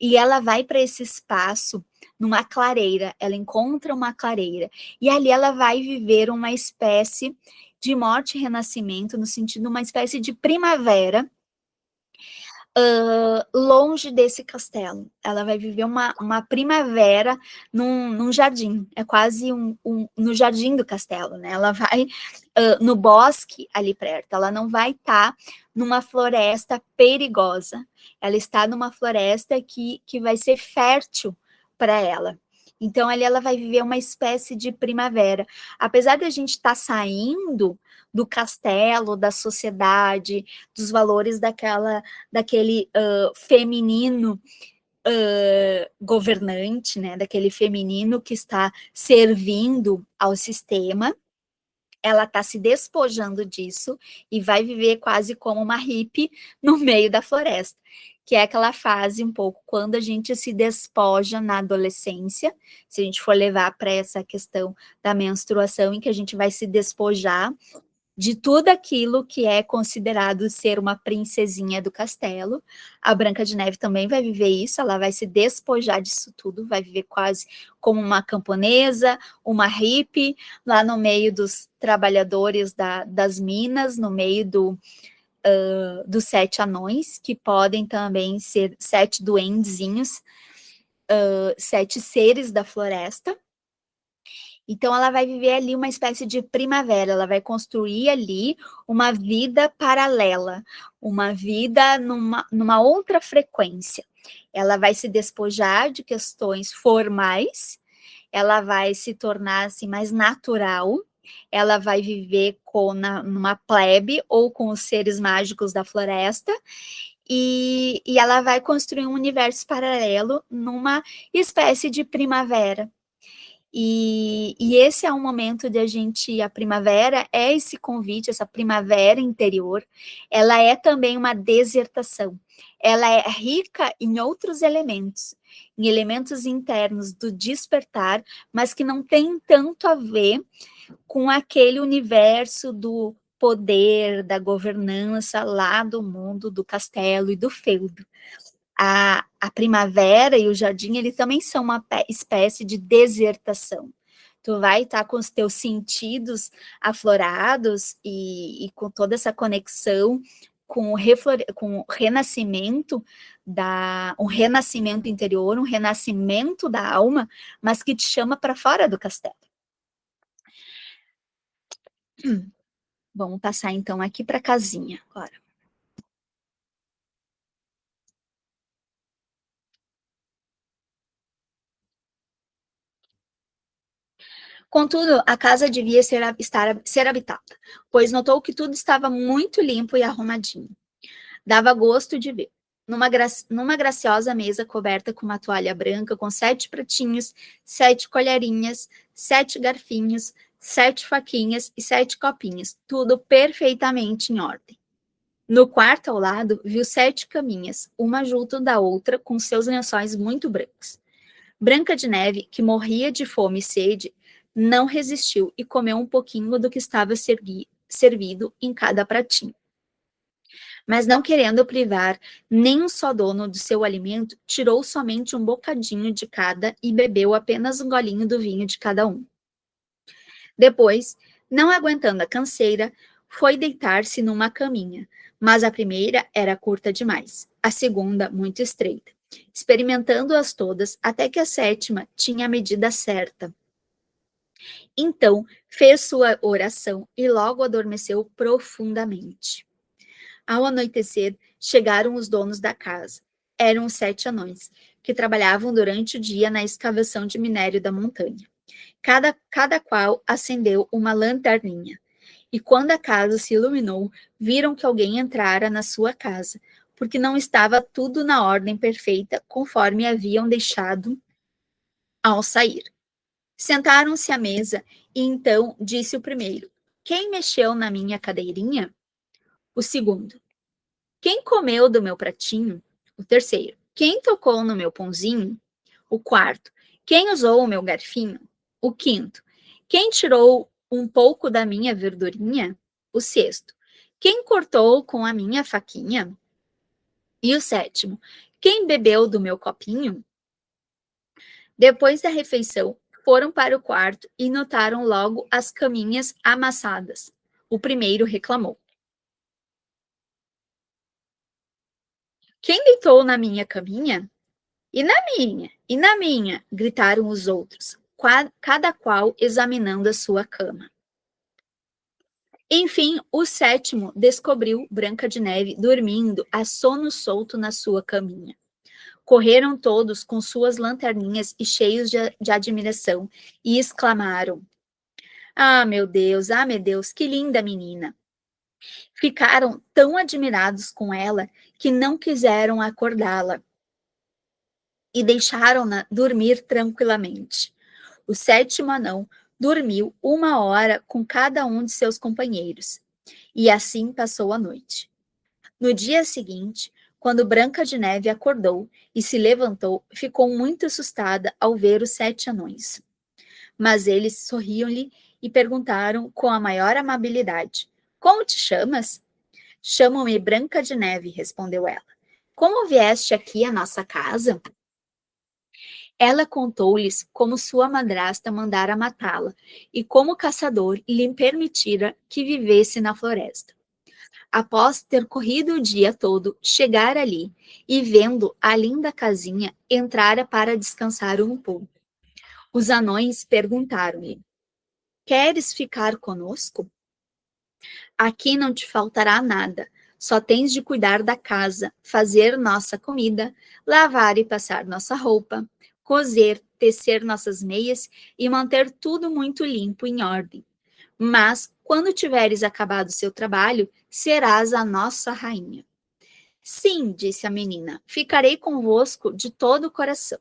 e ela vai para esse espaço numa clareira, ela encontra uma clareira, e ali ela vai viver uma espécie de morte e renascimento, no sentido de uma espécie de primavera, longe desse castelo. Ela vai viver uma primavera num jardim, é quase no jardim do castelo, né? Ela vai no bosque ali perto, ela não vai estar numa floresta perigosa, ela está numa floresta que vai ser fértil para ela. Então, ali ela vai viver uma espécie de primavera. Apesar de a gente estar saindo do castelo, da sociedade, dos valores daquele feminino governante, né, daquele feminino que está servindo ao sistema, ela está se despojando disso e vai viver quase como uma hippie no meio da floresta, que é aquela fase um pouco quando a gente se despoja na adolescência, se a gente for levar para essa questão da menstruação, em que a gente vai se despojar de tudo aquilo que é considerado ser uma princesinha do castelo. A Branca de Neve também vai viver isso, ela vai se despojar disso tudo, vai viver quase como uma camponesa, uma hippie, lá no meio dos trabalhadores das minas, no meio dos 7 anões, que podem também ser 7 duendezinhos, 7 seres da floresta. Então, ela vai viver ali uma espécie de primavera, ela vai construir ali uma vida paralela, uma vida numa outra frequência. Ela vai se despojar de questões formais, ela vai se tornar assim, mais natural, ela vai viver numa plebe ou com os seres mágicos da floresta, e ela vai construir um universo paralelo numa espécie de primavera. E esse é um momento de a primavera é esse convite, essa primavera interior, ela é também uma desertação, ela é rica em outros elementos, em elementos internos do despertar, mas que não tem tanto a ver com aquele universo do poder, da governança lá do mundo do castelo e do feudo. A primavera e o jardim, eles também são uma espécie de desertação. Tu vai estar com os teus sentidos aflorados e com toda essa conexão com o renascimento um renascimento interior, um renascimento da alma, mas que te chama para fora do castelo. Vamos passar então aqui para a casinha agora. Contudo, a casa devia ser habitada, pois notou que tudo estava muito limpo e arrumadinho. Dava gosto de ver. Numa graciosa mesa coberta com uma toalha branca, com 7 pratinhos, 7 colherinhas, 7 garfinhos, 7 faquinhas e 7 copinhos, tudo perfeitamente em ordem. No quarto ao lado, viu 7 caminhas, uma junto da outra, com seus lençóis muito brancos. Branca de Neve, que morria de fome e sede, não resistiu e comeu um pouquinho do que estava servido em cada pratinho. Mas não querendo privar nem um só dono do seu alimento, tirou somente um bocadinho de cada e bebeu apenas um golinho do vinho de cada um. Depois, não aguentando a canseira, foi deitar-se numa caminha, mas a primeira era curta demais, a segunda muito estreita, experimentando-as todas até que a sétima tinha a medida certa. Então, fez sua oração e logo adormeceu profundamente. Ao anoitecer, chegaram os donos da casa. Eram os 7 anões, que trabalhavam durante o dia na escavação de minério da montanha. Cada qual acendeu uma lanterninha. E quando a casa se iluminou, viram que alguém entrara na sua casa, porque não estava tudo na ordem perfeita, conforme haviam deixado ao sair. Sentaram-se à mesa e então disse o primeiro: Quem mexeu na minha cadeirinha? O segundo: Quem comeu do meu pratinho? O terceiro: Quem tocou no meu pãozinho? O quarto: Quem usou o meu garfinho? O quinto: Quem tirou um pouco da minha verdurinha? O sexto: Quem cortou com a minha faquinha? E o sétimo: Quem bebeu do meu copinho? Depois da refeição, foram para o quarto e notaram logo as caminhas amassadas. O primeiro reclamou: Quem deitou na minha caminha? E na minha? E na minha? Gritaram os outros, cada qual examinando a sua cama. Enfim, o sétimo descobriu Branca de Neve dormindo a sono solto na sua caminha. Correram todos com suas lanterninhas e cheios de admiração e exclamaram: ah, meu Deus, que linda menina! Ficaram tão admirados com ela que não quiseram acordá-la e deixaram-na dormir tranquilamente. O sétimo anão dormiu 1 hora com cada um de seus companheiros, e assim passou a noite. No dia seguinte, quando Branca de Neve acordou e se levantou, ficou muito assustada ao ver os 7 anões. Mas eles sorriam-lhe e perguntaram com a maior amabilidade: Como te chamas? Chamo-me Branca de Neve, respondeu ela. Como vieste aqui à nossa casa? Ela contou-lhes como sua madrasta mandara matá-la e como o caçador lhe permitira que vivesse na floresta. Após ter corrido o dia todo, chegara ali e, vendo a linda casinha, entrara para descansar um pouco. Os anões perguntaram-lhe: Queres ficar conosco? Aqui não te faltará nada. Só tens de cuidar da casa, fazer nossa comida, lavar e passar nossa roupa, coser, tecer nossas meias e manter tudo muito limpo e em ordem. Mas, quando tiveres acabado seu trabalho, serás a nossa rainha. Sim, disse a menina, ficarei convosco de todo o coração.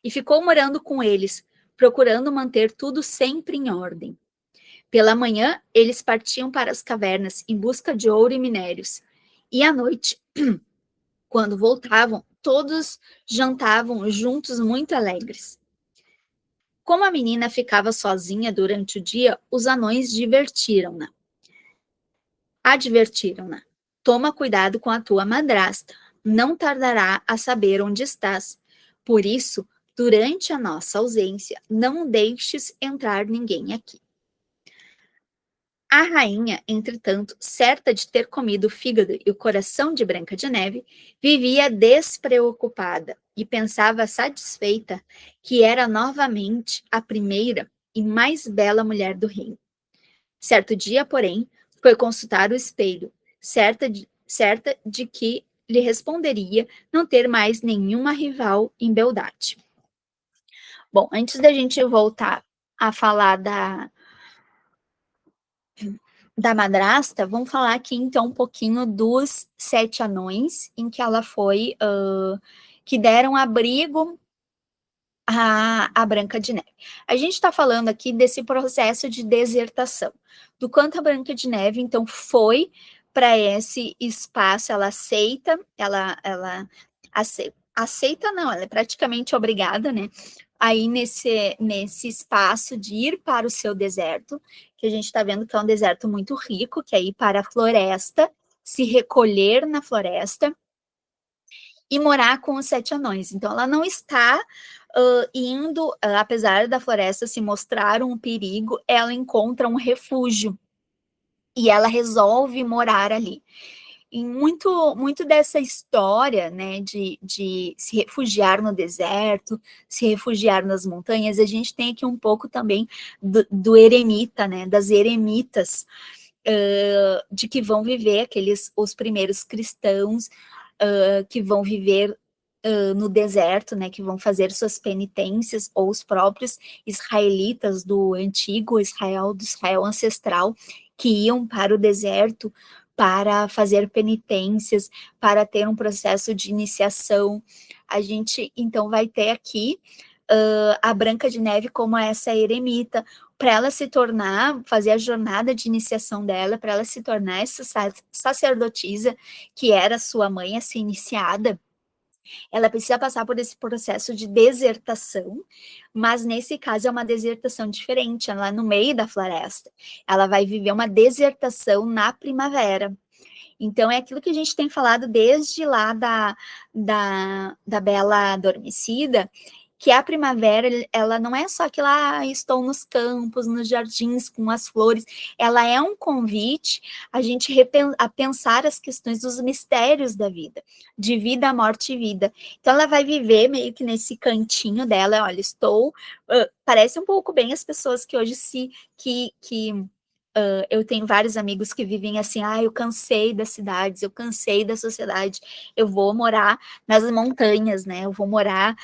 E ficou morando com eles, procurando manter tudo sempre em ordem. Pela manhã, eles partiam para as cavernas em busca de ouro e minérios. E à noite, quando voltavam, todos jantavam juntos muito alegres. Como a menina ficava sozinha durante o dia, os anões advertiram-na. Toma cuidado com a tua madrasta, não tardará a saber onde estás. Por isso, durante a nossa ausência, não deixes entrar ninguém aqui. A rainha, entretanto, certa de ter comido o fígado e o coração de Branca de Neve, vivia despreocupada e pensava satisfeita que era novamente a primeira e mais bela mulher do reino. Certo dia, porém, foi consultar o espelho, certa de que lhe responderia não ter mais nenhuma rival em beldade. Bom, antes da gente voltar a falar da madrasta, vamos falar aqui então um pouquinho dos 7 anões, em que ela foi, que deram abrigo a Branca de Neve. A gente está falando aqui desse processo de desertação, do quanto a Branca de Neve, então, foi para esse espaço, ela aceita, aceita não, ela é praticamente obrigada, né, aí nesse espaço de ir para o seu deserto, que a gente está vendo que é um deserto muito rico, que é ir para a floresta, se recolher na floresta, e morar com os 7 anões. Então, ela não está indo, apesar da floresta se mostrar um perigo, ela encontra um refúgio e ela resolve morar ali. E muito dessa história, né, de se refugiar no deserto, se refugiar nas montanhas, a gente tem aqui um pouco também do eremita, né, das eremitas, de que vão viver os primeiros cristãos, que vão viver no deserto, né, que vão fazer suas penitências, ou os próprios israelitas do antigo Israel, do Israel ancestral, que iam para o deserto para fazer penitências, para ter um processo de iniciação. A gente, então, vai ter aqui a Branca de Neve como essa eremita, para ela se tornar, fazer a jornada de iniciação dela, para ela se tornar essa sacerdotisa, que era sua mãe a ser iniciada, ela precisa passar por esse processo de desertação, mas nesse caso é uma desertação diferente, ela é no meio da floresta. Ela vai viver uma desertação na primavera. Então, é aquilo que a gente tem falado desde lá da Bela Adormecida, que a primavera, ela não é só que lá estou nos campos, nos jardins, com as flores, ela é um convite a gente a pensar as questões dos mistérios da vida, de vida, morte e vida. Então, ela vai viver meio que nesse cantinho dela, olha, estou, parece um pouco bem as pessoas que hoje eu tenho vários amigos que vivem assim, eu cansei das cidades, eu cansei da sociedade, eu vou morar nas montanhas, né, eu vou morar,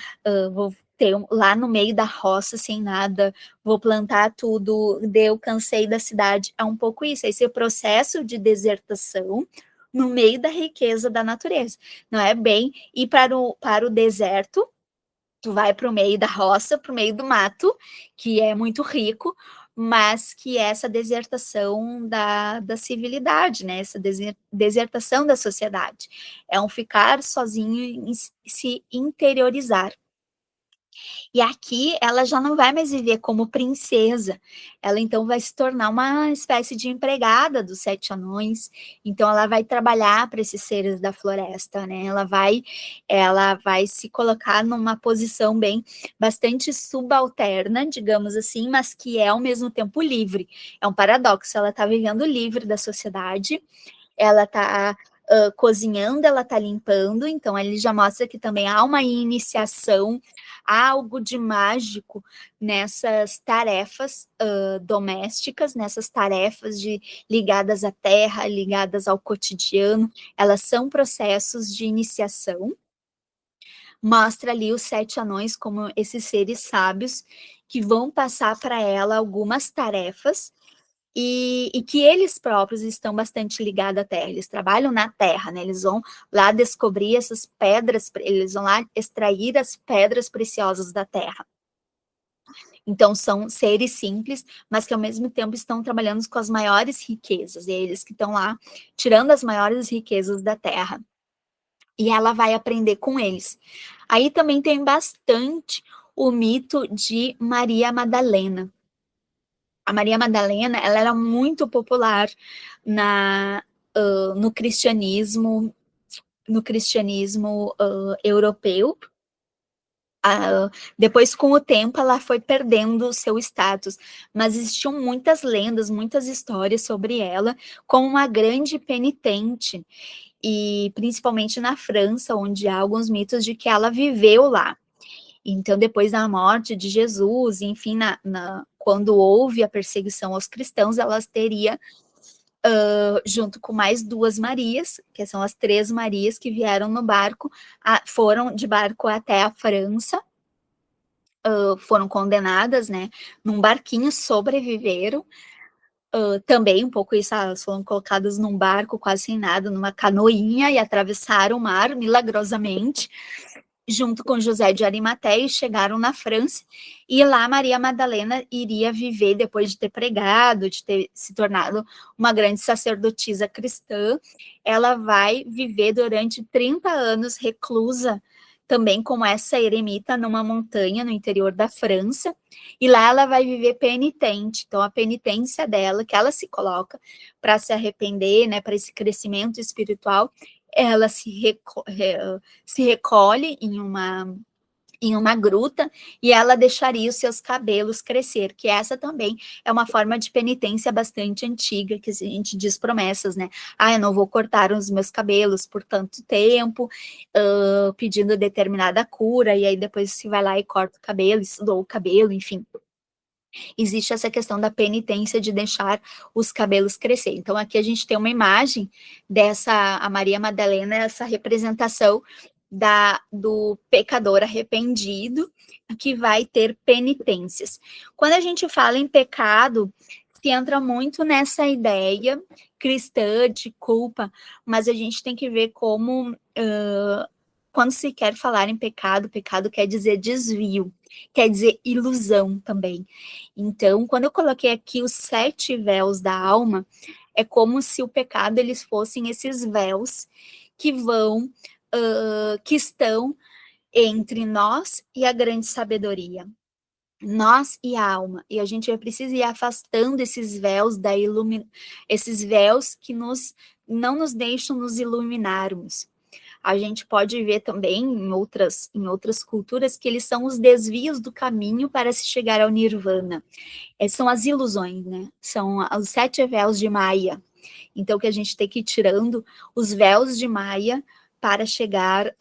vou ter lá no meio da roça sem nada, vou plantar tudo, eu cansei da cidade, é um pouco isso, esse processo de desertação no meio da riqueza da natureza, não é bem ir para o deserto, tu vai para o meio da roça, para o meio do mato, que é muito rico, mas que é essa desertação da civilidade, né? Essa desertação da sociedade. É um ficar sozinho e se interiorizar. E aqui ela já não vai mais viver como princesa, ela então vai se tornar uma espécie de empregada dos 7 anões, então ela vai trabalhar para esses seres da floresta, né? Ela vai se colocar numa posição bastante subalterna, digamos assim, mas que é ao mesmo tempo livre. É um paradoxo, ela está vivendo livre da sociedade, ela está cozinhando, ela está limpando, então ele já mostra que também há uma iniciação, há algo de mágico nessas tarefas domésticas, nessas tarefas ligadas à terra, ligadas ao cotidiano, elas são processos de iniciação. Mostra ali os 7 anões como esses seres sábios que vão passar para ela algumas tarefas, e que eles próprios estão bastante ligados à terra, eles trabalham na terra, né? Eles vão lá descobrir essas pedras, eles vão lá extrair as pedras preciosas da terra. Então, são seres simples, mas que ao mesmo tempo estão trabalhando com as maiores riquezas, e é eles que estão lá tirando as maiores riquezas da terra. E ela vai aprender com eles. Aí também tem bastante o mito de Maria Madalena. A Maria Madalena, ela era muito popular no cristianismo, europeu. Depois, com o tempo, ela foi perdendo o seu status, mas existiam muitas lendas, muitas histórias sobre ela como uma grande penitente, e principalmente na França, onde há alguns mitos de que ela viveu lá. Então, depois da morte de Jesus, enfim, quando houve a perseguição aos cristãos, elas teria, junto com mais 2 Marias, que são as 3 Marias que vieram no barco, foram de barco até a França, foram condenadas, né, num barquinho, sobreviveram. Também um pouco isso, elas foram colocadas num barco quase sem nada, numa canoinha, e atravessaram o mar milagrosamente, junto com José de Arimateia, e chegaram na França, e lá Maria Madalena iria viver, depois de ter pregado, de ter se tornado uma grande sacerdotisa cristã. Ela vai viver durante 30 anos reclusa, também como essa eremita, numa montanha no interior da França, e lá ela vai viver penitente. Então a penitência dela, que ela se coloca para se arrepender, né, para esse crescimento espiritual, ela se recolhe em uma gruta, e ela deixaria os seus cabelos crescer, que essa também é uma forma de penitência bastante antiga, que a gente diz promessas, né? Eu não vou cortar os meus cabelos por tanto tempo, pedindo determinada cura, e aí depois se vai lá e corta o cabelo, doa o cabelo, enfim. Existe essa questão da penitência de deixar os cabelos crescer. Então aqui a gente tem uma imagem a Maria Madalena, essa representação do pecador arrependido, que vai ter penitências. Quando a gente fala em pecado, se entra muito nessa ideia cristã de culpa, mas a gente tem que ver como, quando se quer falar em pecado, pecado quer dizer desvio, quer dizer ilusão também. Então, quando eu coloquei aqui os 7 véus da alma, é como se o pecado, eles fossem esses véus que que estão entre nós e a grande sabedoria, nós e a alma, e a gente precisa ir afastando esses véus esses véus que não nos deixam nos iluminarmos. A gente pode ver também em outras culturas que eles são os desvios do caminho para se chegar ao nirvana. São as ilusões, né? São os 7 véus de Maia. Então, que a gente tem que ir tirando os véus de Maia para chegar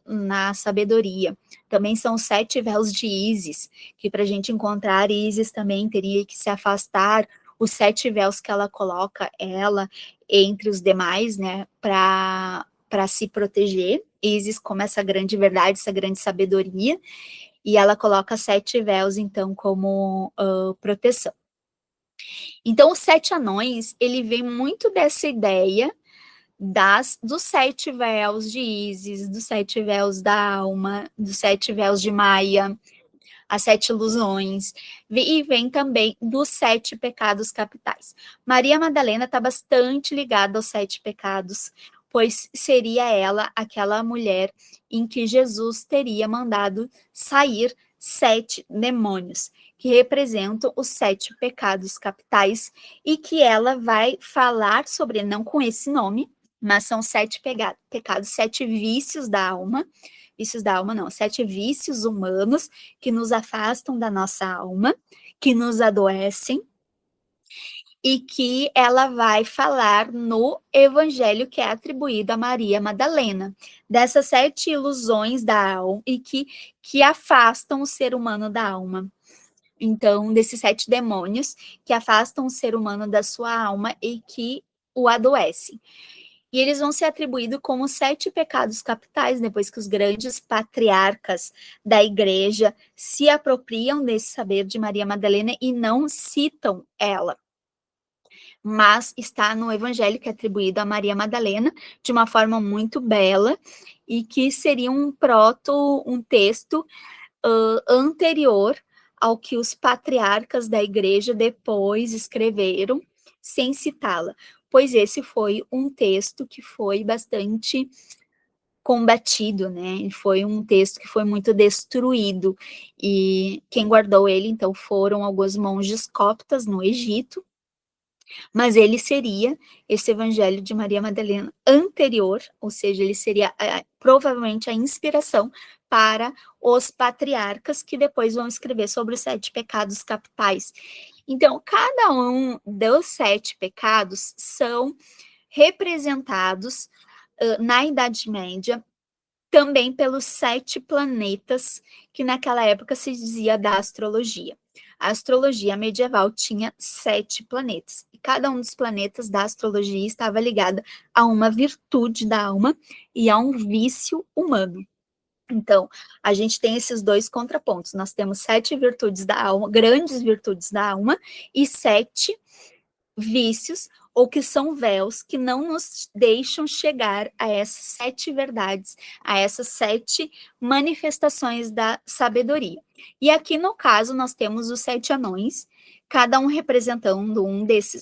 na sabedoria. Também são 7 véus de Ísis, que para a gente encontrar Ísis também teria que se afastar os 7 véus que ela coloca, ela entre os demais, né, para se proteger. Ísis como essa grande verdade, essa grande sabedoria, e ela coloca 7 véus, então, como proteção. Então, os 7 anões, ele vem muito dessa ideia dos 7 véus de Ísis, dos 7 véus da alma, dos 7 véus de Maia, as 7 ilusões, e vem também dos 7 pecados capitais. Maria Madalena está bastante ligada aos 7 pecados, pois seria ela aquela mulher em que Jesus teria mandado sair 7 demônios, que representam os 7 pecados capitais, e que ela vai falar sobre, não com esse nome, mas são 7 pecados, 7 vícios da alma não, 7 vícios humanos que nos afastam da nossa alma, que nos adoecem, e que ela vai falar no evangelho que é atribuído a Maria Madalena, dessas 7 ilusões da alma e que afastam o ser humano da alma. Então, desses 7 demônios que afastam o ser humano da sua alma e que o adoecem. E eles vão ser atribuídos como 7 pecados capitais, depois que os grandes patriarcas da igreja se apropriam desse saber de Maria Madalena e não citam ela. Mas está no evangelho que é atribuído a Maria Madalena, de uma forma muito bela, e que seria um texto anterior ao que os patriarcas da igreja depois escreveram, sem citá-la, pois esse foi um texto que foi bastante combatido, né? Foi um texto que foi muito destruído, e quem guardou ele, então, foram alguns monges coptas no Egito, mas ele seria esse evangelho de Maria Madalena anterior, ou seja, ele seria provavelmente a inspiração para os patriarcas que depois vão escrever sobre os 7 pecados capitais. Então, cada um dos 7 pecados são representados na Idade Média também pelos 7 planetas que naquela época se dizia da astrologia. A astrologia medieval tinha 7 planetas, e cada um dos planetas da astrologia estava ligado a uma virtude da alma e a um vício humano. Então, a gente tem esses dois contrapontos. Nós temos 7 virtudes da alma, grandes virtudes da alma, e 7 vícios, ou que são véus, que não nos deixam chegar a essas 7 verdades, a essas 7 manifestações da sabedoria. E aqui, no caso, nós temos os 7 anões, cada um representando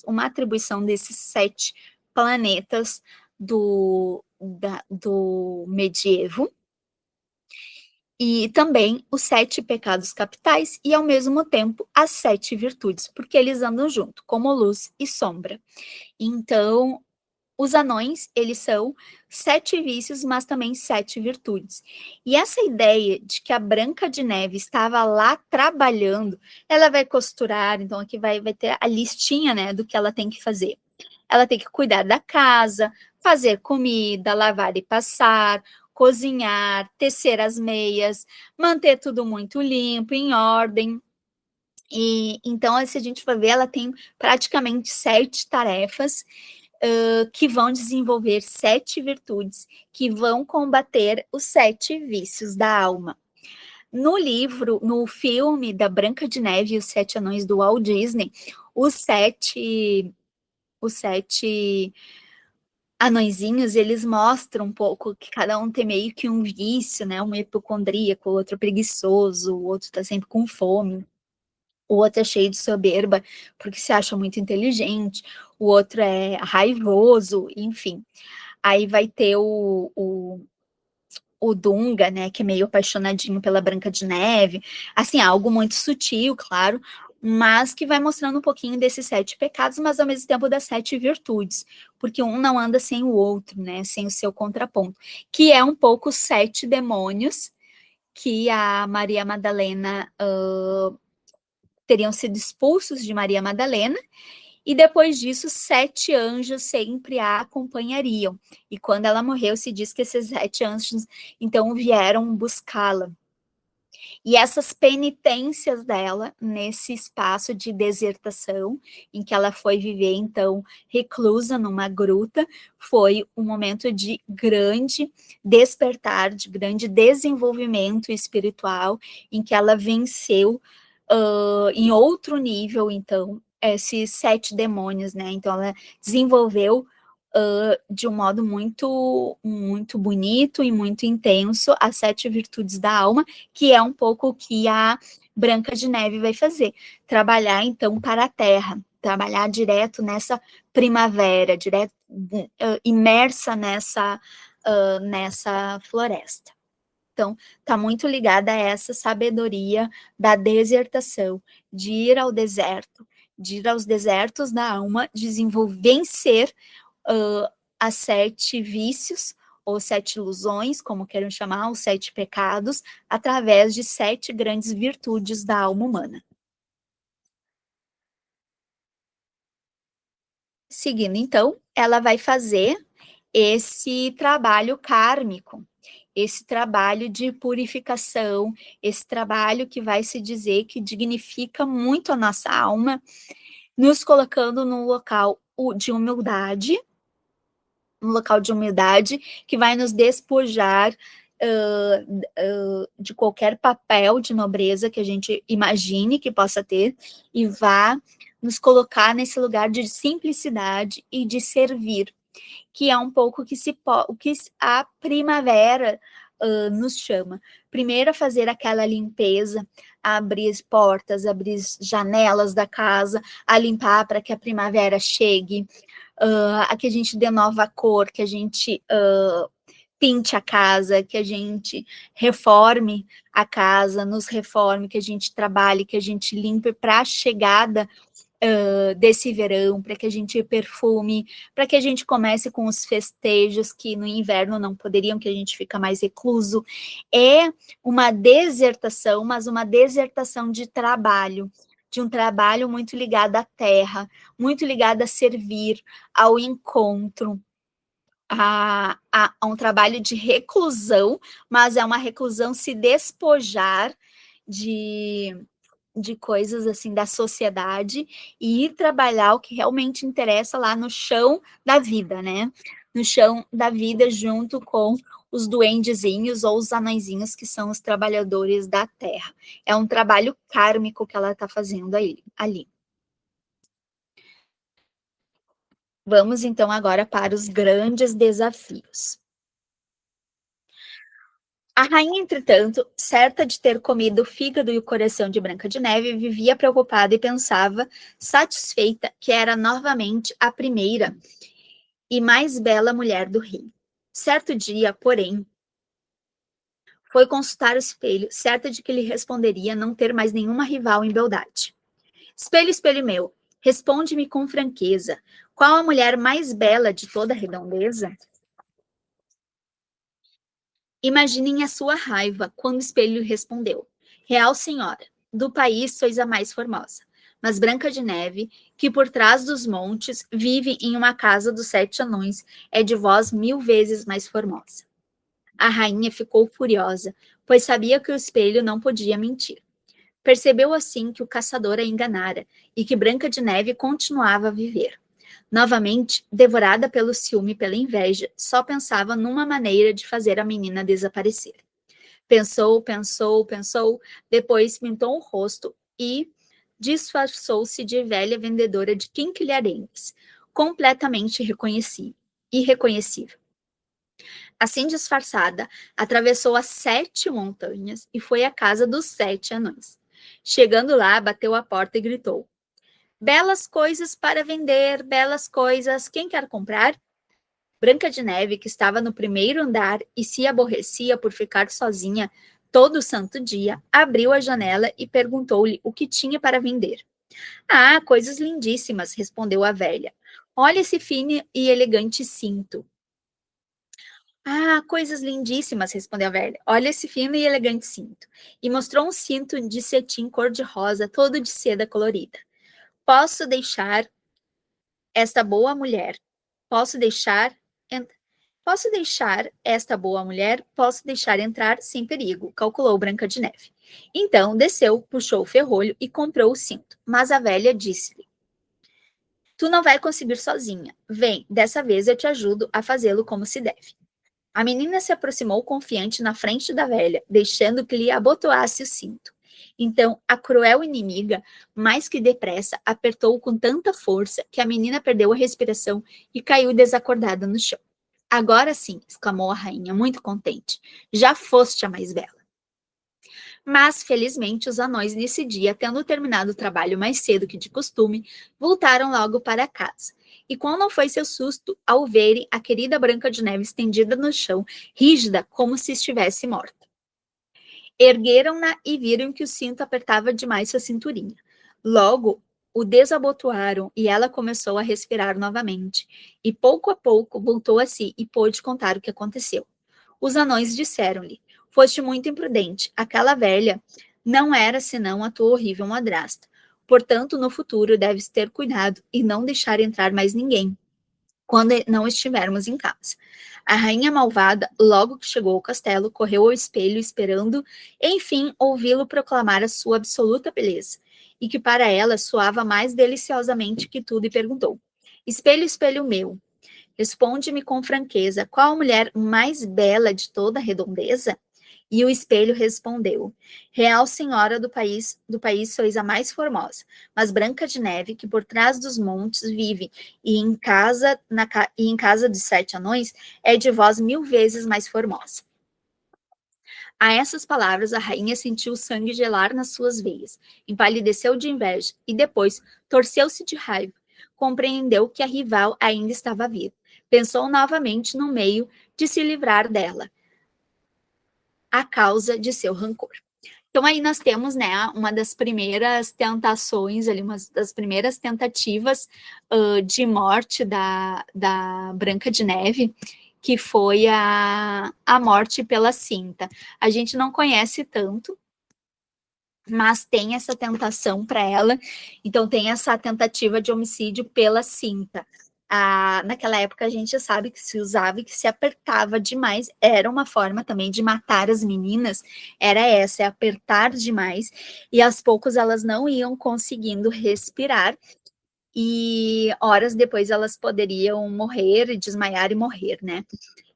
uma atribuição desses 7 planetas do medievo, e também os 7 pecados capitais e, ao mesmo tempo, as 7 virtudes, porque eles andam junto, como luz e sombra. Então, os anões, eles são 7 vícios, mas também 7 virtudes. E essa ideia de que a Branca de Neve estava lá trabalhando, ela vai costurar, então aqui vai ter a listinha, né, do que ela tem que fazer. Ela tem que cuidar da casa, fazer comida, lavar e passar, cozinhar, tecer as meias, manter tudo muito limpo, em ordem. E então, se a gente for ver, ela tem praticamente 7 tarefas que vão desenvolver 7 virtudes, que vão combater os 7 vícios da alma. No filme da Branca de Neve e os 7 Anões do Walt Disney, os sete anõezinhos, eles mostram um pouco que cada um tem meio que um vício, né? Um hipocondríaco, o outro preguiçoso, o outro tá sempre com fome, o outro é cheio de soberba porque se acha muito inteligente, o outro é raivoso, enfim. Aí vai ter o Dunga, né, que é meio apaixonadinho pela Branca de Neve, assim, algo muito sutil, claro, mas que vai mostrando um pouquinho desses 7 pecados, mas ao mesmo tempo das 7 virtudes, porque um não anda sem o outro, né, sem o seu contraponto, que é um pouco 7 demônios que a Maria Madalena teriam sido expulsos de Maria Madalena, e depois disso, 7 anjos sempre a acompanhariam. E quando ela morreu, se diz que esses 7 anjos, então, vieram buscá-la. E essas penitências dela, nesse espaço de desertação, em que ela foi viver, então, reclusa numa gruta, foi um momento de grande despertar, de grande desenvolvimento espiritual, em que ela venceu em outro nível, então, esses 7 demônios, né? Então, ela desenvolveu de um modo muito, muito bonito e muito intenso as 7 virtudes da alma, que é um pouco o que a Branca de Neve vai fazer. Trabalhar, então, para a terra, trabalhar direto nessa primavera, direto, imersa nessa floresta. Então, está muito ligada a essa sabedoria da desertação, de ir ao deserto, de ir aos desertos da alma, vencer as 7 vícios, ou 7 ilusões, como queiram chamar, os 7 pecados, através de 7 grandes virtudes da alma humana. Seguindo, então, ela vai fazer esse trabalho kármico, esse trabalho de purificação, esse trabalho que vai se dizer que dignifica muito a nossa alma, nos colocando num local de humildade, que vai nos despojar de qualquer papel de nobreza que a gente imagine que possa ter, e vá nos colocar nesse lugar de simplicidade e de servir, que é um pouco o que a primavera nos chama. Primeiro, a fazer aquela limpeza, a abrir as portas, abrir as janelas da casa, a limpar para que a primavera chegue, a que a gente dê nova cor, que a gente pinte a casa, que a gente reforme a casa, nos reforme, que a gente trabalhe, que a gente limpe para a chegada desse verão, para que a gente perfume, para que a gente comece com os festejos que no inverno não poderiam, que a gente fica mais recluso. É uma desertação, mas uma desertação de trabalho, de um trabalho muito ligado à terra, muito ligado a servir, ao encontro, a um trabalho de reclusão, mas é uma reclusão se despojar de coisas assim da sociedade e ir trabalhar o que realmente interessa lá no chão da vida, né? No chão da vida, junto com os duendezinhos ou os anõezinhos, que são os trabalhadores da terra. É um trabalho kármico que ela está fazendo ali. Vamos então agora para os grandes desafios. A rainha, entretanto, certa de ter comido o fígado e o coração de Branca de Neve, vivia preocupada e pensava, satisfeita, que era novamente a primeira e mais bela mulher do reino. Certo dia, porém, foi consultar o espelho, certa de que lhe responderia não ter mais nenhuma rival em beldade. Espelho, espelho meu, responde-me com franqueza, qual a mulher mais bela de toda a redondeza? Imaginem a sua raiva quando o espelho respondeu: Real senhora, do país sois a mais formosa. Mas Branca de Neve, que por trás dos montes vive em uma casa dos 7 anões, é de vós 1000 vezes mais formosa. A rainha ficou furiosa, pois sabia que o espelho não podia mentir. Percebeu assim que o caçador a enganara e que Branca de Neve continuava a viver. Novamente, devorada pelo ciúme e pela inveja, só pensava numa maneira de fazer a menina desaparecer. Pensou, pensou, pensou, depois pintou o rosto e disfarçou-se de velha vendedora de quinquilharenas, completamente irreconhecível. Assim disfarçada, atravessou as 7 montanhas e foi à casa dos 7 anões. Chegando lá, bateu à porta e gritou: Belas coisas para vender, belas coisas, quem quer comprar? Branca de Neve, que estava no primeiro andar e se aborrecia por ficar sozinha todo o santo dia, abriu a janela e perguntou-lhe o que tinha para vender. Ah, coisas lindíssimas, respondeu a velha. Olha esse fino e elegante cinto. Ah, coisas lindíssimas, respondeu a velha. Olha esse fino e elegante cinto. E mostrou um cinto de cetim cor-de-rosa, todo de seda colorida. Posso deixar esta boa mulher? Posso deixar Posso deixar esta boa mulher? Posso deixar entrar sem perigo, calculou Branca de Neve. Então desceu, puxou o ferrolho e comprou o cinto. Mas a velha disse-lhe: Tu não vai conseguir sozinha. Vem, dessa vez eu te ajudo a fazê-lo como se deve. A menina se aproximou confiante na frente da velha, deixando que lhe abotoasse o cinto. Então, a cruel inimiga, mais que depressa, apertou-o com tanta força que a menina perdeu a respiração e caiu desacordada no chão. Agora sim, exclamou a rainha, muito contente. Já foste a mais bela. Mas, felizmente, os anões nesse dia, tendo terminado o trabalho mais cedo que de costume, voltaram logo para casa. E qual não foi seu susto ao verem a querida Branca de Neve estendida no chão, rígida como se estivesse morta. Ergueram-na e viram que o cinto apertava demais sua cinturinha. Logo, o desabotoaram e ela começou a respirar novamente. E pouco a pouco voltou a si e pôde contar o que aconteceu. Os anões disseram-lhe: Foste muito imprudente. Aquela velha não era senão a tua horrível madrasta. Portanto, no futuro deves ter cuidado e não deixar entrar mais ninguém quando não estivermos em casa. A rainha malvada, logo que chegou ao castelo, correu ao espelho esperando, enfim, ouvi-lo proclamar a sua absoluta beleza, e que para ela soava mais deliciosamente que tudo, e perguntou: Espelho, espelho meu, responde-me com franqueza, qual a mulher mais bela de toda a redondeza? E o espelho respondeu: Real senhora do país sois a mais formosa, mas Branca de Neve, que por trás dos montes vive e em casa dos 7 anões, é de vós 1000 vezes mais formosa. A essas palavras, a rainha sentiu o sangue gelar nas suas veias, empalideceu de inveja e depois torceu-se de raiva. Compreendeu que a rival ainda estava viva. Pensou novamente no meio de se livrar dela, a causa de seu rancor. Então aí nós temos, né, uma das primeiras tentações, ali, uma das primeiras tentativas de morte da Branca de Neve, que foi a morte pela cinta. A gente não conhece tanto, mas tem essa tentação para ela, então tem essa tentativa de homicídio pela cinta. Naquela época a gente sabe que se usava e que se apertava demais, era uma forma também de matar as meninas, era essa, é apertar demais, e aos poucos elas não iam conseguindo respirar, e horas depois elas poderiam morrer, desmaiar e morrer, né?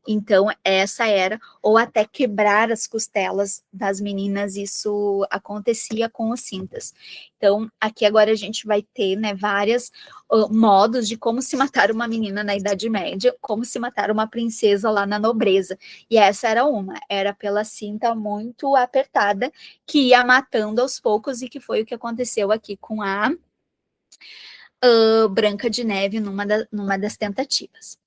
Então, essa era, ou até quebrar as costelas das meninas, isso acontecia com os cintas. Então, aqui agora a gente vai ter, né, vários modos de como se matar uma menina na Idade Média, como se matar uma princesa lá na nobreza. E essa era uma, era pela cinta muito apertada, que ia matando aos poucos, e que foi o que aconteceu aqui com a Branca de Neve numa das tentativas.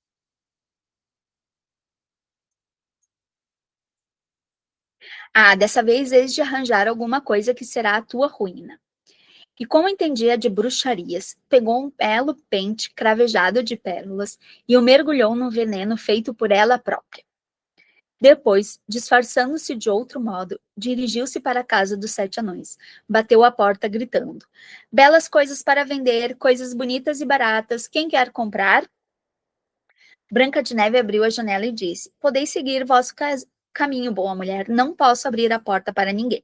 Ah, dessa vez eis de arranjar alguma coisa que será a tua ruína. E como entendia de bruxarias, pegou um belo pente cravejado de pérolas e o mergulhou no veneno feito por ela própria. Depois, disfarçando-se de outro modo, dirigiu-se para a casa dos 7 anões. Bateu à porta gritando: Belas coisas para vender, coisas bonitas e baratas, quem quer comprar? Branca de Neve abriu a janela e disse: Podeis seguir vosso caminho, boa mulher, não posso abrir a porta para ninguém.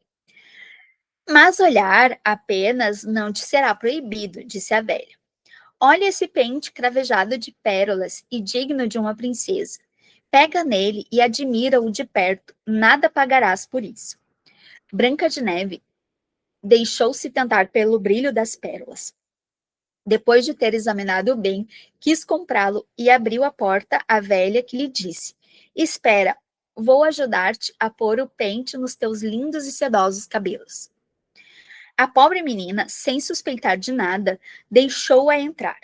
Mas olhar apenas não te será proibido, disse a velha. Olha esse pente cravejado de pérolas e digno de uma princesa. Pega nele e admira-o de perto, nada pagarás por isso. Branca de Neve deixou-se tentar pelo brilho das pérolas. Depois de ter examinado bem, quis comprá-lo e abriu a porta à velha, que lhe disse: Espera, vou ajudar-te a pôr o pente nos teus lindos e sedosos cabelos. A pobre menina, sem suspeitar de nada, deixou-a entrar.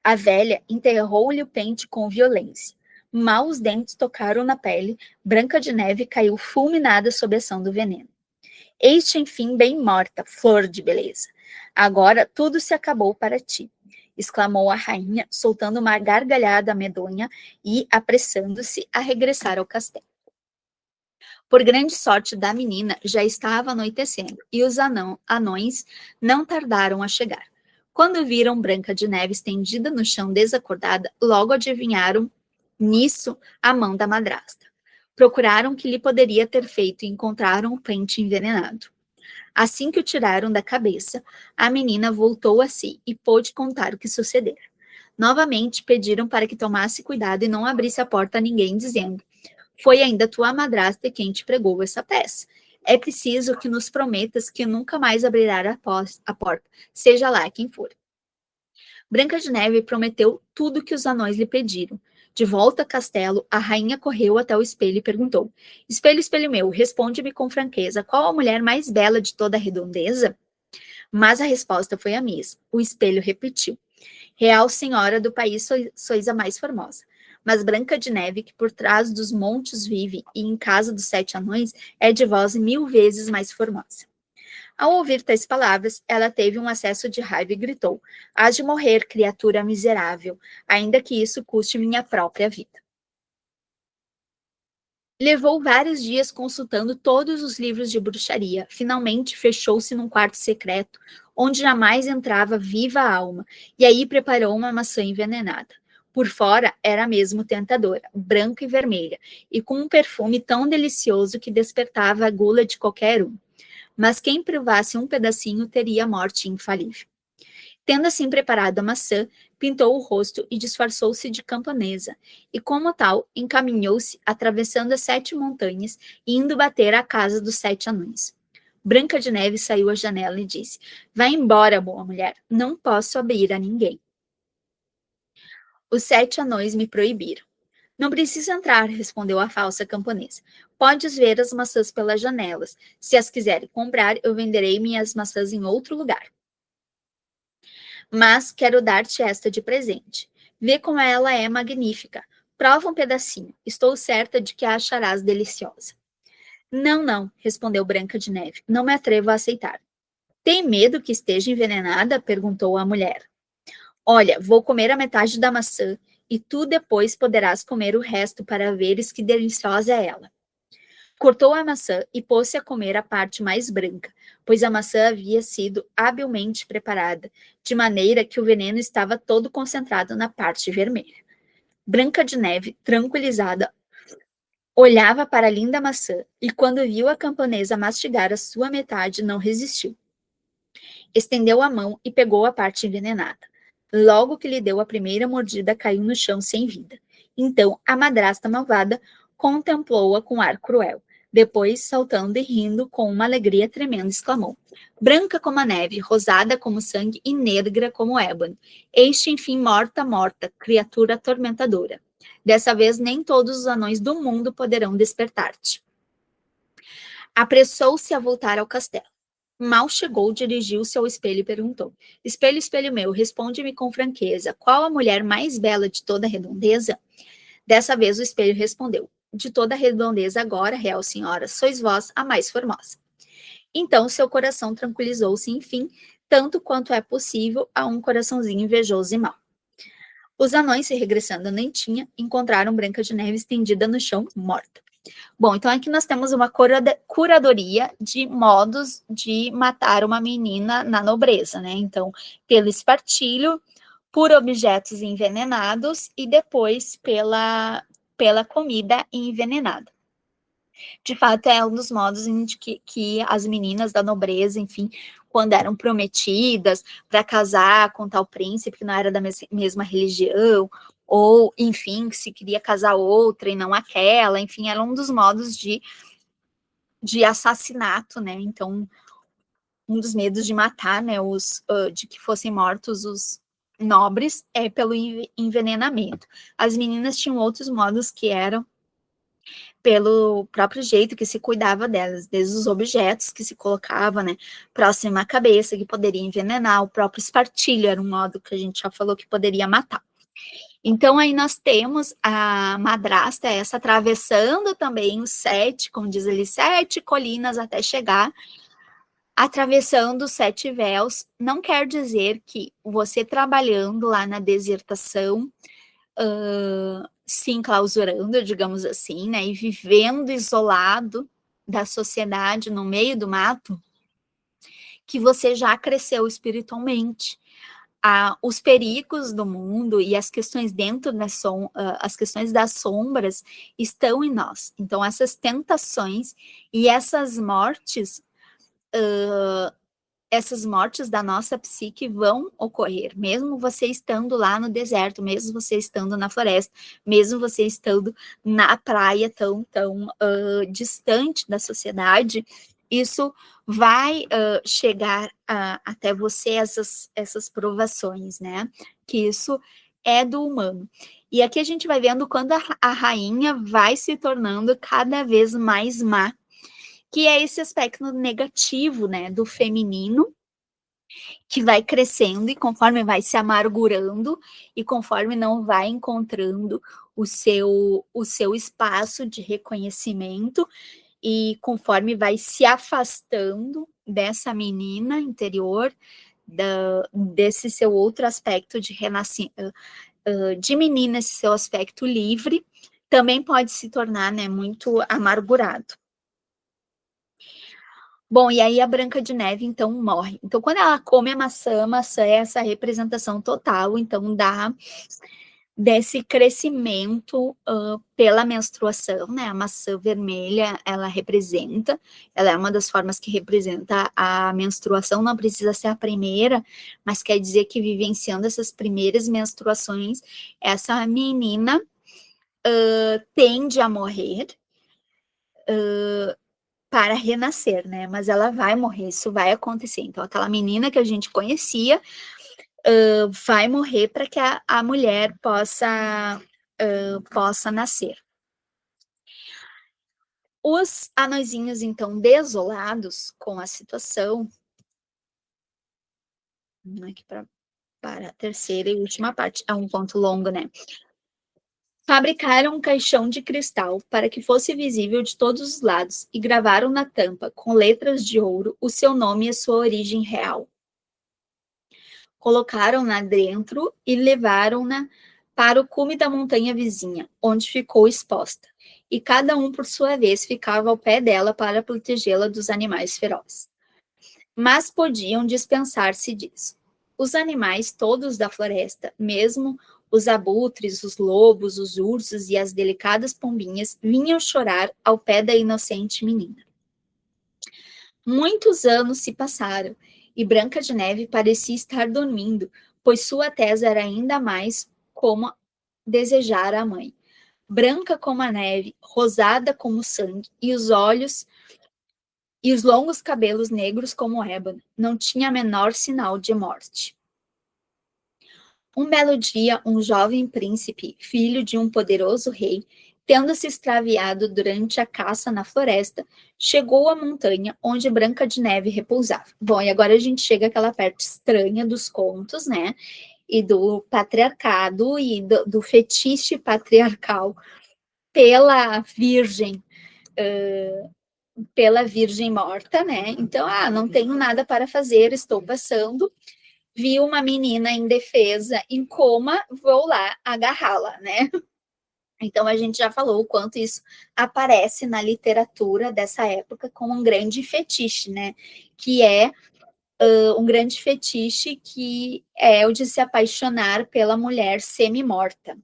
A velha enterrou-lhe o pente com violência. Mal os dentes tocaram na pele, Branca de Neve caiu fulminada sob a ação do veneno. Eis-te, enfim, bem morta, flor de beleza. Agora tudo se acabou para ti, exclamou a rainha, soltando uma gargalhada medonha e apressando-se a regressar ao castelo. Por grande sorte da menina, já estava anoitecendo, e os anões não tardaram a chegar. Quando viram Branca de Neve estendida no chão desacordada, logo adivinharam nisso a mão da madrasta. Procuraram o que lhe poderia ter feito e encontraram o pente envenenado. Assim que o tiraram da cabeça, a menina voltou a si e pôde contar o que sucedera. Novamente pediram para que tomasse cuidado e não abrisse a porta a ninguém, dizendo: Foi ainda tua madrasta quem te pregou essa peça. É preciso que nos prometas que nunca mais abrirá a porta, seja lá quem for. Branca de Neve prometeu tudo o que os anões lhe pediram. De volta ao castelo, a rainha correu até o espelho e perguntou: Espelho, espelho meu, responde-me com franqueza, qual a mulher mais bela de toda a redondeza? Mas a resposta foi a mesma. O espelho repetiu: Real senhora do país, sois a mais formosa. Mas Branca de Neve, que por trás dos montes vive e em casa dos 7 anões, é de vós 1000 vezes mais formosa. Ao ouvir tais palavras, ela teve um acesso de raiva e gritou: Hás de morrer, criatura miserável, ainda que isso custe minha própria vida. Levou vários dias consultando todos os livros de bruxaria. Finalmente fechou-se num quarto secreto, onde jamais entrava viva alma, e aí preparou uma maçã envenenada. Por fora era mesmo tentadora, branca e vermelha, e com um perfume tão delicioso que despertava a gula de qualquer um. Mas quem provasse um pedacinho teria a morte infalível. Tendo assim preparado a maçã, pintou o rosto e disfarçou-se de camponesa, e como tal, encaminhou-se, atravessando as 7 montanhas, e indo bater à casa dos 7 anões. Branca de Neve saiu à janela e disse: Vá embora, boa mulher, não posso abrir a ninguém. Os 7 anões me proibiram. Não precisa entrar, respondeu a falsa camponesa. Podes ver as maçãs pelas janelas. Se as quiserem comprar, eu venderei minhas maçãs em outro lugar. Mas quero dar-te esta de presente. Vê como ela é magnífica. Prova um pedacinho. Estou certa de que a acharás deliciosa. Não, não, respondeu Branca de Neve. Não me atrevo a aceitar. Tem medo que esteja envenenada? Perguntou a mulher. Olha, vou comer a metade da maçã e tu depois poderás comer o resto para veres que deliciosa é ela. Cortou a maçã e pôs-se a comer a parte mais branca, pois a maçã havia sido habilmente preparada, de maneira que o veneno estava todo concentrado na parte vermelha. Branca de Neve, tranquilizada, olhava para a linda maçã e, quando viu a camponesa mastigar a sua metade, não resistiu. Estendeu a mão e pegou a parte envenenada. Logo que lhe deu a primeira mordida, caiu no chão sem vida. Então a madrasta malvada contemplou-a com ar cruel. Depois, saltando e rindo com uma alegria tremenda, exclamou: branca como a neve, rosada como sangue e negra como ébano. Este, enfim, morta, morta, criatura atormentadora. Dessa vez, nem todos os anões do mundo poderão despertar-te. Apressou-se a voltar ao castelo. Mal chegou, dirigiu-se ao espelho e perguntou: espelho, espelho meu, responde-me com franqueza, qual a mulher mais bela de toda a redondeza? Dessa vez o espelho respondeu: de toda a redondeza agora, real senhora, sois vós a mais formosa. Então seu coração tranquilizou-se, enfim, tanto quanto é possível a um coraçãozinho invejoso e mau. Os anões, se regressando a Nentinha, encontraram Branca de Neve estendida no chão, morta. Bom, então aqui nós temos uma curadoria de modos de matar uma menina na nobreza, né? Então, pelo espartilho, por objetos envenenados e depois pela comida envenenada. De fato, é um dos modos em que as meninas da nobreza, enfim, quando eram prometidas para casar com tal príncipe que não era da mesma religião, ou, enfim, que se queria casar outra e não aquela, enfim, era um dos modos de assassinato, né? Então, um dos medos de matar, né, de que fossem mortos os nobres é pelo envenenamento. As meninas tinham outros modos que eram pelo próprio jeito que se cuidava delas, desde os objetos que se colocava, né, próximo à cabeça, que poderia envenenar, o próprio espartilho era um modo que a gente já falou que poderia matar. Então, aí nós temos a madrasta, essa atravessando também os 7, como diz ali, 7 colinas até chegar, atravessando os 7 véus. Não quer dizer que você trabalhando lá na desertação, se enclausurando, digamos assim, né, e vivendo isolado da sociedade no meio do mato, que você já cresceu espiritualmente. Os perigos do mundo e as questões dentro as questões das sombras estão em nós. Então, essas tentações e essas mortes da nossa psique vão ocorrer, mesmo você estando lá no deserto, mesmo você estando na floresta, mesmo você estando na praia tão distante da sociedade, isso vai chegar até você, essas provações, né? Que isso é do humano. E aqui a gente vai vendo quando a rainha vai se tornando cada vez mais má, que é esse aspecto negativo, né, do feminino, que vai crescendo e conforme vai se amargurando e conforme não vai encontrando o seu espaço de reconhecimento e conforme vai se afastando dessa menina interior, desse seu outro aspecto de renascimento, de menina, esse seu aspecto livre, também pode se tornar, né, muito amargurado. Bom, e aí a Branca de Neve, então, morre. Então, quando ela come a maçã é essa representação total, então, desse crescimento pela menstruação, né? A maçã vermelha, ela é uma das formas que representa a menstruação, não precisa ser a primeira, mas quer dizer que vivenciando essas primeiras menstruações, essa menina tende a morrer, para renascer, né? Mas ela vai morrer, isso vai acontecer. Então, aquela menina que a gente conhecia vai morrer para que a mulher possa nascer. Os anõezinhos, então, desolados com a situação, aqui para a terceira e última parte, é um ponto longo, né? Fabricaram um caixão de cristal para que fosse visível de todos os lados e gravaram na tampa, com letras de ouro, o seu nome e a sua origem real. Colocaram-na dentro e levaram-na para o cume da montanha vizinha, onde ficou exposta, e cada um, por sua vez, ficava ao pé dela para protegê-la dos animais ferozes. Mas podiam dispensar-se disso. Os animais todos da floresta, mesmo os abutres, os lobos, os ursos e as delicadas pombinhas, vinham chorar ao pé da inocente menina. Muitos anos se passaram, e Branca de Neve parecia estar dormindo, pois sua tesa era ainda mais como desejara a mãe. branca como a neve, rosada como o sangue, e os olhos e os longos cabelos negros como ébano. Não tinha menor sinal de morte. Um belo dia, um jovem príncipe, filho de um poderoso rei, tendo se extraviado durante a caça na floresta, chegou à montanha onde Branca de Neve repousava. Bom, e agora a gente chega àquela parte estranha dos contos, né? E do patriarcado e do fetiche patriarcal pela virgem morta, né? Então, não tenho nada para fazer, estou passando, vi uma menina indefesa em coma, vou lá agarrá-la, né? Então a gente já falou o quanto isso aparece na literatura dessa época como um grande fetiche, né? Que é um grande fetiche que é o de se apaixonar pela mulher semi-morta.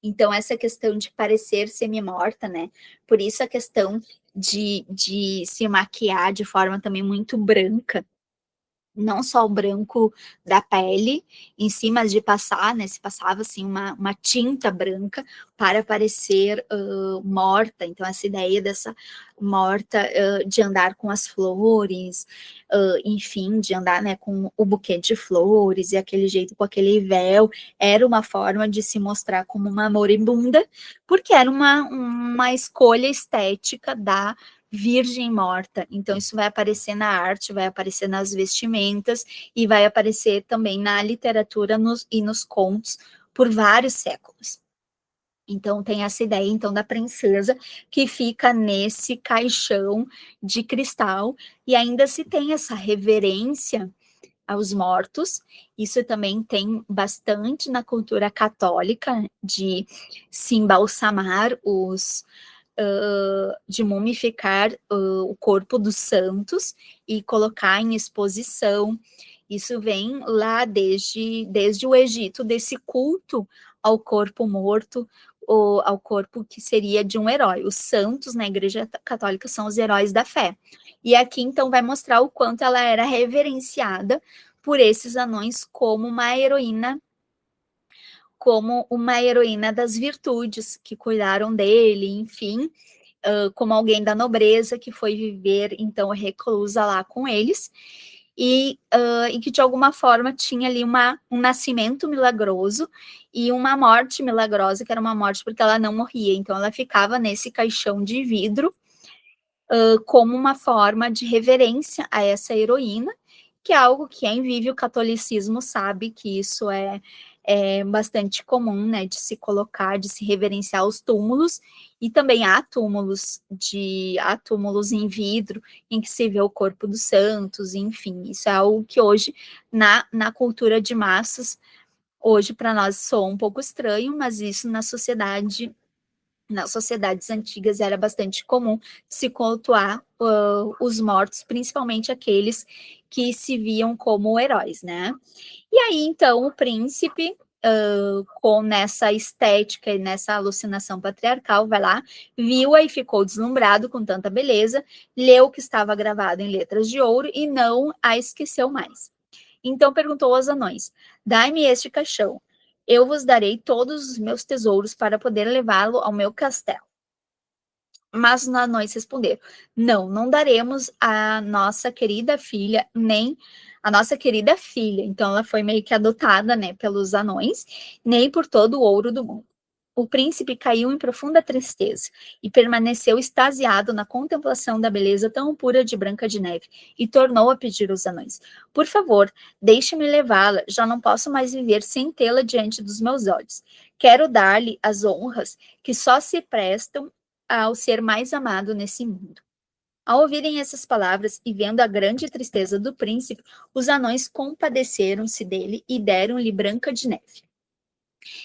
Então, essa questão de parecer semi-morta, né? Por isso a questão de se maquiar de forma também muito branca, não só o branco da pele em si, mas de passar, né? Se passava assim uma tinta branca para parecer morta. Então, essa ideia dessa morta de andar com as flores, enfim, de andar, né, com o buquê de flores e aquele jeito com aquele véu, era uma forma de se mostrar como uma moribunda, porque era uma escolha estética da virgem morta. Então, isso vai aparecer na arte, vai aparecer nas vestimentas e vai aparecer também na literatura e nos contos por vários séculos. Então, tem essa ideia, então, da princesa que fica nesse caixão de cristal e ainda se tem essa reverência aos mortos. Isso também tem bastante na cultura católica, de se embalsamar de mumificar o corpo dos santos e colocar em exposição. Isso vem lá desde o Egito, desse culto ao corpo morto, ou ao corpo que seria de um herói. Os santos na Igreja Católica são os heróis da fé. E aqui, então, vai mostrar o quanto ela era reverenciada por esses anões como uma heroína das virtudes, que cuidaram dele, enfim, como alguém da nobreza que foi viver, então, reclusa lá com eles, e que de alguma forma tinha ali um nascimento milagroso e uma morte milagrosa, que era uma morte porque ela não morria, então ela ficava nesse caixão de vidro como uma forma de reverência a essa heroína, que é algo que quem vive o catolicismo sabe que isso é bastante comum, né, de se colocar, de se reverenciar os túmulos, e também há túmulos em vidro em que se vê o corpo dos santos, enfim, isso é algo que hoje, na cultura de massas, hoje para nós soa um pouco estranho, mas isso nas sociedades antigas era bastante comum se cultuar os mortos, principalmente aqueles que se viam como heróis, né? E aí, então, o príncipe, com nessa estética e nessa alucinação patriarcal, vai lá, viu-a e ficou deslumbrado com tanta beleza, leu o que estava gravado em letras de ouro e não a esqueceu mais. Então perguntou aos anões: dai-me este caixão, eu vos darei todos os meus tesouros para poder levá-lo ao meu castelo. Mas os anões responderam: não daremos a nossa querida filha, nem a nossa querida filha. Então ela foi meio que adotada, né, pelos anões, nem por todo o ouro do mundo. O príncipe caiu em profunda tristeza e permaneceu extasiado na contemplação da beleza tão pura de Branca de Neve e tornou a pedir aos anões: por favor, deixe-me levá-la, já não posso mais viver sem tê-la diante dos meus olhos. Quero dar-lhe as honras que só se prestam ao ser mais amado nesse mundo. Ao ouvirem essas palavras e vendo a grande tristeza do príncipe, os anões compadeceram-se dele e deram-lhe Branca de Neve,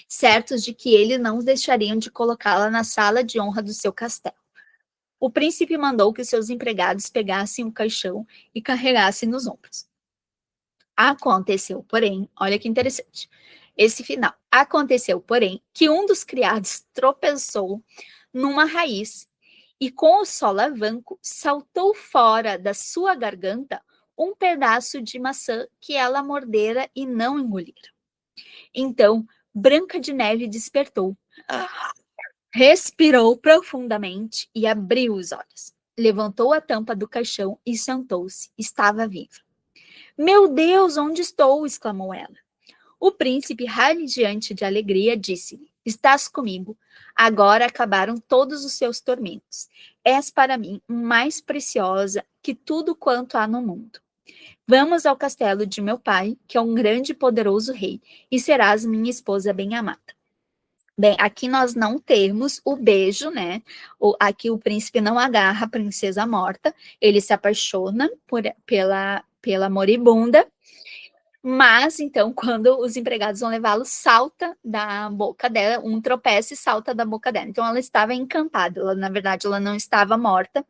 certos de que eles não deixariam de colocá-la na sala de honra do seu castelo. O príncipe mandou que seus empregados pegassem o caixão e carregassem nos ombros. Aconteceu, porém, olha que interessante, esse final. Aconteceu, porém, que um dos criados tropeçou numa raiz e com o solavanco saltou fora da sua garganta um pedaço de maçã que ela mordera e não engolira. Então, Branca de Neve despertou Respirou profundamente e abriu os olhos. Levantou a tampa do caixão e sentou-se. Estava viva. Meu Deus, onde estou? Exclamou ela. O príncipe, radiante de alegria, disse-lhe: Estás comigo. Agora acabaram todos os seus tormentos. És para mim mais preciosa que tudo quanto há no mundo. Vamos ao castelo de meu pai, que é um grande e poderoso rei, e serás minha esposa bem-amada. Bem, aqui nós não temos o beijo, né? Aqui o príncipe não agarra a princesa morta, ele se apaixona pela moribunda, mas então, quando os empregados vão levá-lo, salta da boca dela, um tropeça e salta da boca dela. Então, ela estava encantada, na verdade, ela não estava morta,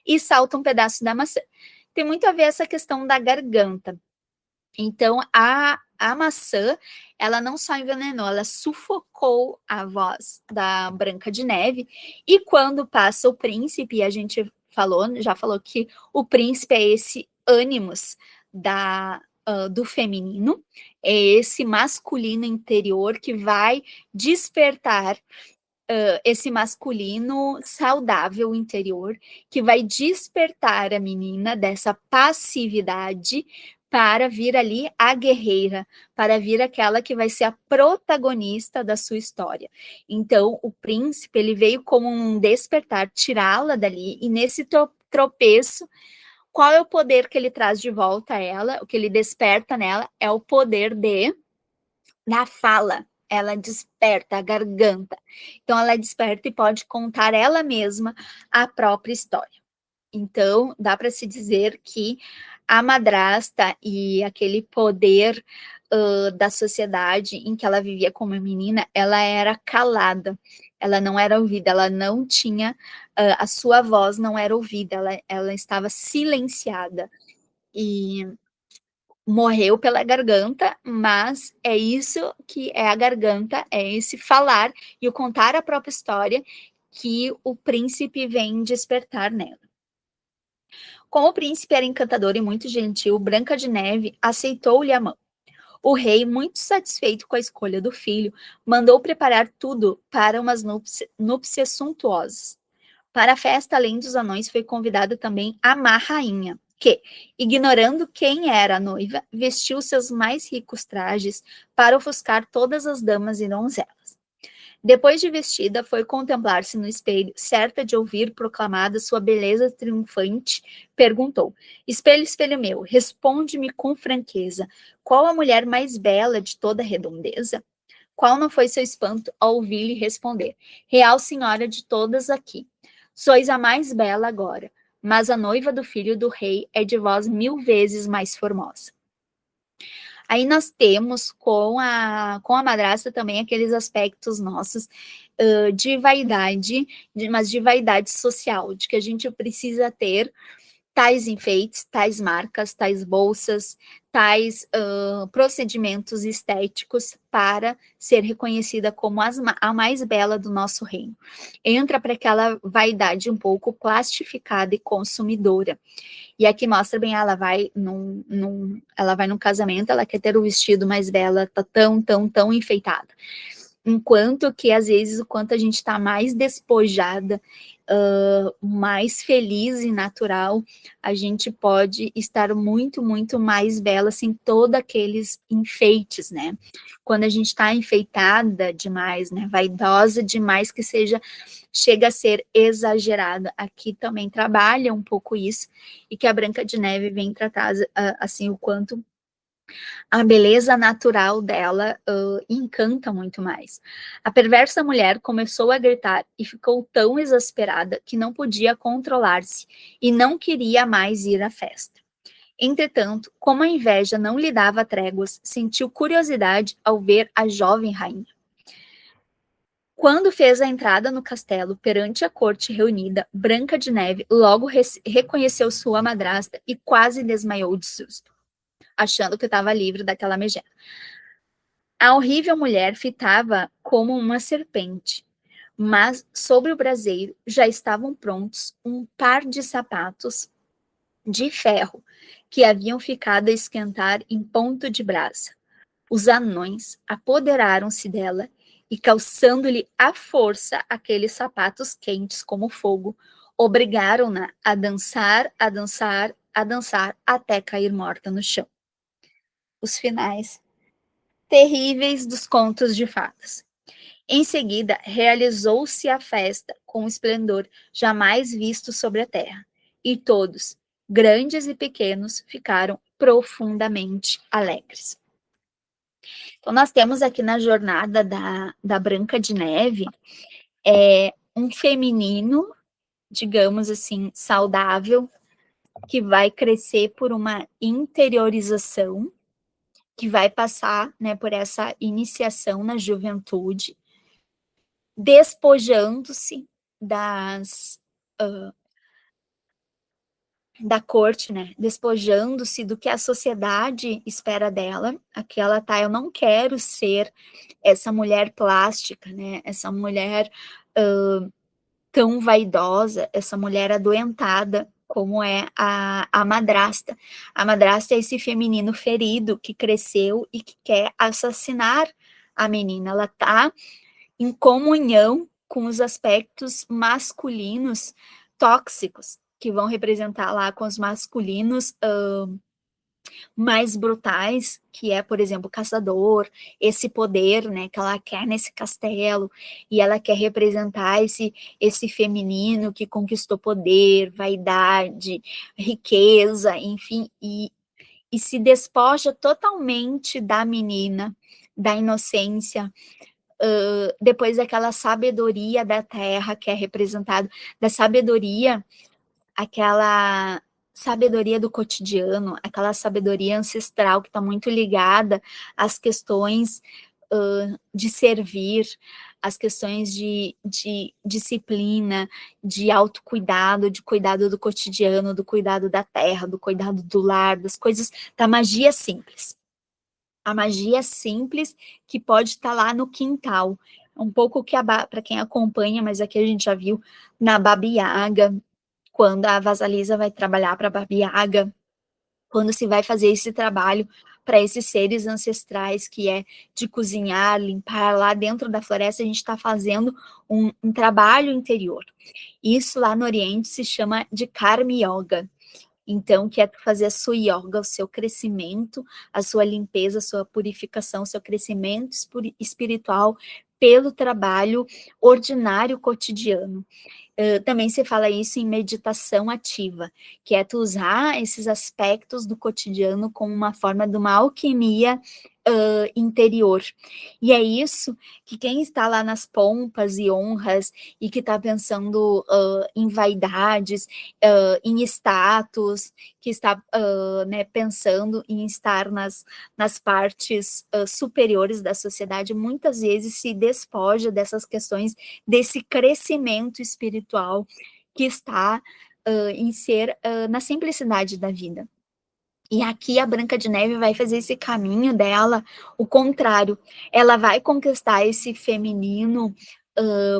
e salta um pedaço da maçã. Tem muito a ver essa questão da garganta. Então, a maçã, ela não só envenenou, ela sufocou a voz da Branca de Neve, e quando passa o príncipe, a gente já falou que o príncipe é esse ânimos do feminino, é esse masculino interior que vai despertar esse masculino saudável interior, que vai despertar a menina dessa passividade para vir ali a guerreira, para vir aquela que vai ser a protagonista da sua história. Então, o príncipe, ele veio como um despertar, tirá-la dali, e nesse tropeço, qual é o poder que ele traz de volta a ela? O que ele desperta nela é o poder da fala. Ela desperta a garganta. Então, ela desperta e pode contar ela mesma a própria história. Então, dá para se dizer que a madrasta e aquele poder da sociedade em que ela vivia como menina, ela era calada, ela não era ouvida, ela não tinha, a sua voz não era ouvida, ela estava silenciada. E morreu pela garganta, mas é isso que é a garganta, é esse falar e o contar a própria história que o príncipe vem despertar nela. Como o príncipe era encantador e muito gentil, Branca de Neve aceitou-lhe a mão. O rei, muito satisfeito com a escolha do filho, mandou preparar tudo para umas núpcias suntuosas. Para a festa, além dos anões, foi convidada também a má rainha, que, ignorando quem era a noiva, vestiu seus mais ricos trajes para ofuscar todas as damas e donzelas. Depois de vestida, foi contemplar-se no espelho, certa de ouvir proclamada sua beleza triunfante, perguntou: Espelho, espelho meu, responde-me com franqueza, qual a mulher mais bela de toda a redondeza? Qual não foi seu espanto ao ouvir-lhe responder: Real senhora de todas aqui, sois a mais bela agora, mas a noiva do filho do rei é de vós 1000 vezes mais formosa. Aí nós temos com a madrasta também aqueles aspectos nossos de vaidade, mas de vaidade social, de que a gente precisa ter tais enfeites, tais marcas, tais bolsas, tais procedimentos estéticos para ser reconhecida como a mais bela do nosso reino. Entra para aquela vaidade um pouco plastificada e consumidora. E aqui mostra bem, ela vai ela vai num casamento, ela quer ter o vestido mais bela, ela tá tão enfeitada. Enquanto que, às vezes, o quanto a gente está mais despojada, mais feliz e natural, a gente pode estar muito mais bela, sem todos aqueles enfeites, né? Quando a gente está enfeitada demais, né? Vaidosa demais, que chega a ser exagerada. Aqui também trabalha um pouco isso, e que a Branca de Neve vem tratar, assim, o quanto a beleza natural dela encanta muito mais. A perversa mulher começou a gritar e ficou tão exasperada que não podia controlar-se e não queria mais ir à festa. Entretanto, como a inveja não lhe dava tréguas, sentiu curiosidade ao ver a jovem rainha. Quando fez a entrada no castelo perante a corte reunida, Branca de Neve logo reconheceu sua madrasta e quase desmaiou de susto, achando que estava livre daquela megera. A horrível mulher fitava como uma serpente, mas sobre o braseiro já estavam prontos um par de sapatos de ferro que haviam ficado a esquentar em ponto de brasa. Os anões apoderaram-se dela e calçando-lhe à força aqueles sapatos quentes como fogo, obrigaram-na a dançar, a dançar, a dançar, até cair morta no chão. Os finais terríveis dos contos de fadas. Em seguida, realizou-se a festa com um esplendor jamais visto sobre a terra, e todos, grandes e pequenos, ficaram profundamente alegres. Então, nós temos aqui na jornada da Branca de Neve um feminino, digamos assim, saudável, que vai crescer por uma interiorização, que vai passar, né, por essa iniciação na juventude, despojando-se da corte, né, despojando-se do que a sociedade espera dela. Aqui ela tá, eu não quero ser essa mulher plástica, né, essa mulher tão vaidosa, essa mulher adoentada, como é a madrasta. A madrasta é esse feminino ferido que cresceu e que quer assassinar a menina. Ela tá em comunhão com os aspectos masculinos tóxicos, que vão representar lá com os masculinos mais brutais, que é, por exemplo, o caçador, esse poder, né, que ela quer nesse castelo, e ela quer representar esse feminino que conquistou poder, vaidade, riqueza, enfim, e se despoja totalmente da menina, da inocência, depois daquela sabedoria da terra que é representado, da sabedoria, aquela sabedoria do cotidiano, aquela sabedoria ancestral que está muito ligada às questões de servir, às questões de disciplina, de autocuidado, de cuidado do cotidiano, do cuidado da terra, do cuidado do lar, das coisas, da magia simples. A magia simples que pode estar lá no quintal. Um pouco que para quem acompanha, mas aqui a gente já viu na Baba Yaga, quando a Vasalisa vai trabalhar para a Baba Yaga, quando se vai fazer esse trabalho para esses seres ancestrais, que é de cozinhar, limpar lá dentro da floresta, a gente está fazendo um trabalho interior. Isso lá no Oriente se chama de Karma Yoga. Então, que é fazer a sua yoga, o seu crescimento, a sua limpeza, a sua purificação, o seu crescimento espiritual pelo trabalho ordinário cotidiano. Também se fala isso em meditação ativa, que é tu usar esses aspectos do cotidiano como uma forma de uma alquimia interior. E é isso que quem está lá nas pompas e honras e que está pensando em vaidades, em status, que está né, pensando em estar nas partes superiores da sociedade, muitas vezes se despoja dessas questões, desse crescimento espiritual que está em ser na simplicidade da vida. E aqui a Branca de Neve vai fazer esse caminho dela, o contrário. Ela vai conquistar esse feminino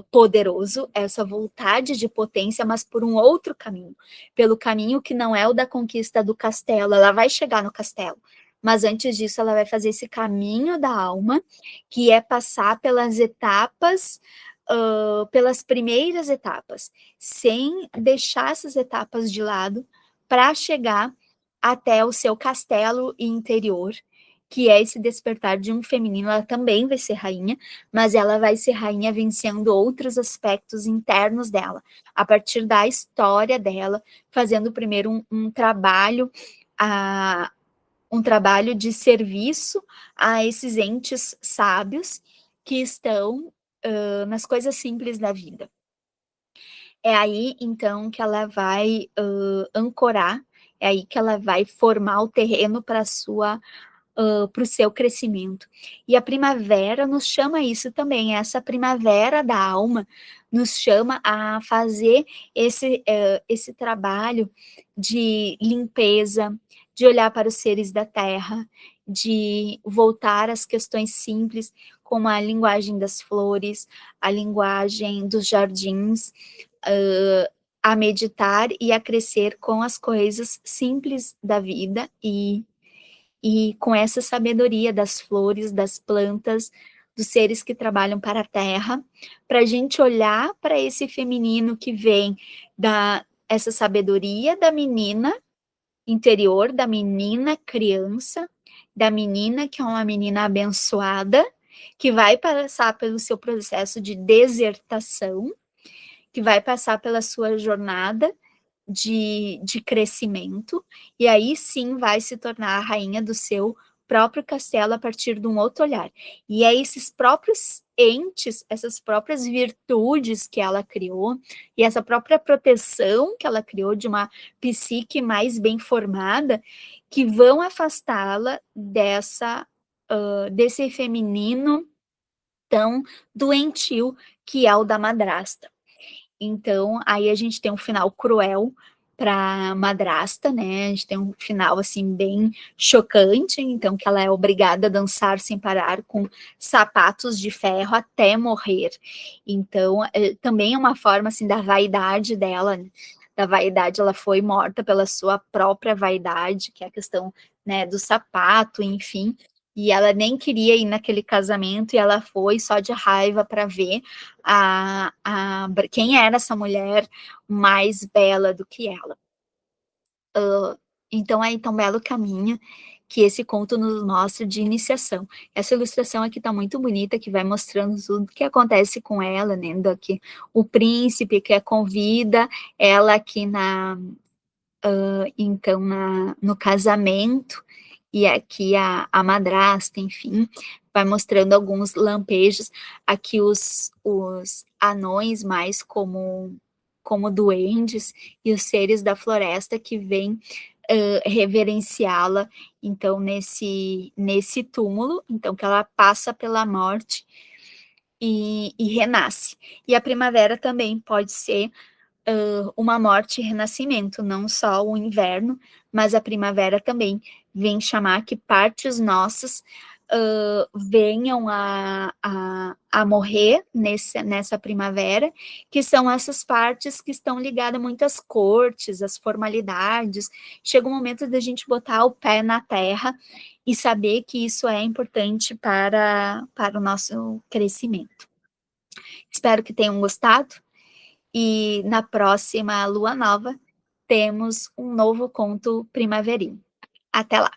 poderoso, essa vontade de potência, mas por um outro caminho. Pelo caminho que não é o da conquista do castelo. Ela vai chegar no castelo. Mas antes disso, ela vai fazer esse caminho da alma, que é passar pelas etapas, pelas primeiras etapas, sem deixar essas etapas de lado, para chegar até o seu castelo interior, que é esse despertar de um feminino. Ela também vai ser rainha, mas ela vai ser rainha vencendo outros aspectos internos dela, a partir da história dela, fazendo primeiro um trabalho, um trabalho de serviço a esses entes sábios que estão nas coisas simples da vida. É aí, então, que ela vai ancorar, é aí que ela vai formar o terreno para o seu crescimento. E a primavera nos chama isso também, essa primavera da alma nos chama a fazer esse trabalho de limpeza, de olhar para os seres da terra, de voltar às questões simples, como a linguagem das flores, a linguagem dos jardins, a meditar e a crescer com as coisas simples da vida e com essa sabedoria das flores, das plantas, dos seres que trabalham para a Terra, para a gente olhar para esse feminino que vem essa sabedoria da menina interior, da menina criança, da menina que é uma menina abençoada, que vai passar pelo seu processo de desertação, que vai passar pela sua jornada de crescimento, e aí sim vai se tornar a rainha do seu próprio castelo a partir de um outro olhar. E é esses próprios entes, essas próprias virtudes que ela criou, e essa própria proteção que ela criou de uma psique mais bem formada, que vão afastá-la desse feminino tão doentio que é o da madrasta. Então, aí a gente tem um final cruel para madrasta, né? A gente tem um final assim bem chocante, então que ela é obrigada a dançar sem parar com sapatos de ferro até morrer. Então, também é uma forma assim da vaidade dela, né? Da vaidade, ela foi morta pela sua própria vaidade, que é a questão, né, do sapato, enfim. E ela nem queria ir naquele casamento e ela foi só de raiva para ver quem era essa mulher mais bela do que ela. Então é tão belo caminho que esse conto nos mostra de iniciação. Essa ilustração aqui está muito bonita, que vai mostrando tudo o que acontece com ela, né? Aqui, o príncipe que a convida ela aqui então no casamento, e aqui a madrasta, enfim, vai mostrando alguns lampejos, aqui os anões mais como duendes, e os seres da floresta que vêm reverenciá-la, então, nesse túmulo, então, que ela passa pela morte e renasce. E a primavera também pode ser uma morte e renascimento, não só o inverno, mas a primavera também vem chamar que partes nossas venham a morrer nessa primavera, que são essas partes que estão ligadas a muitas cortes, as formalidades. Chega o momento da gente botar o pé na terra e saber que isso é importante para o nosso crescimento. Espero que tenham gostado. E na próxima lua nova temos um novo conto primaveril. Até lá!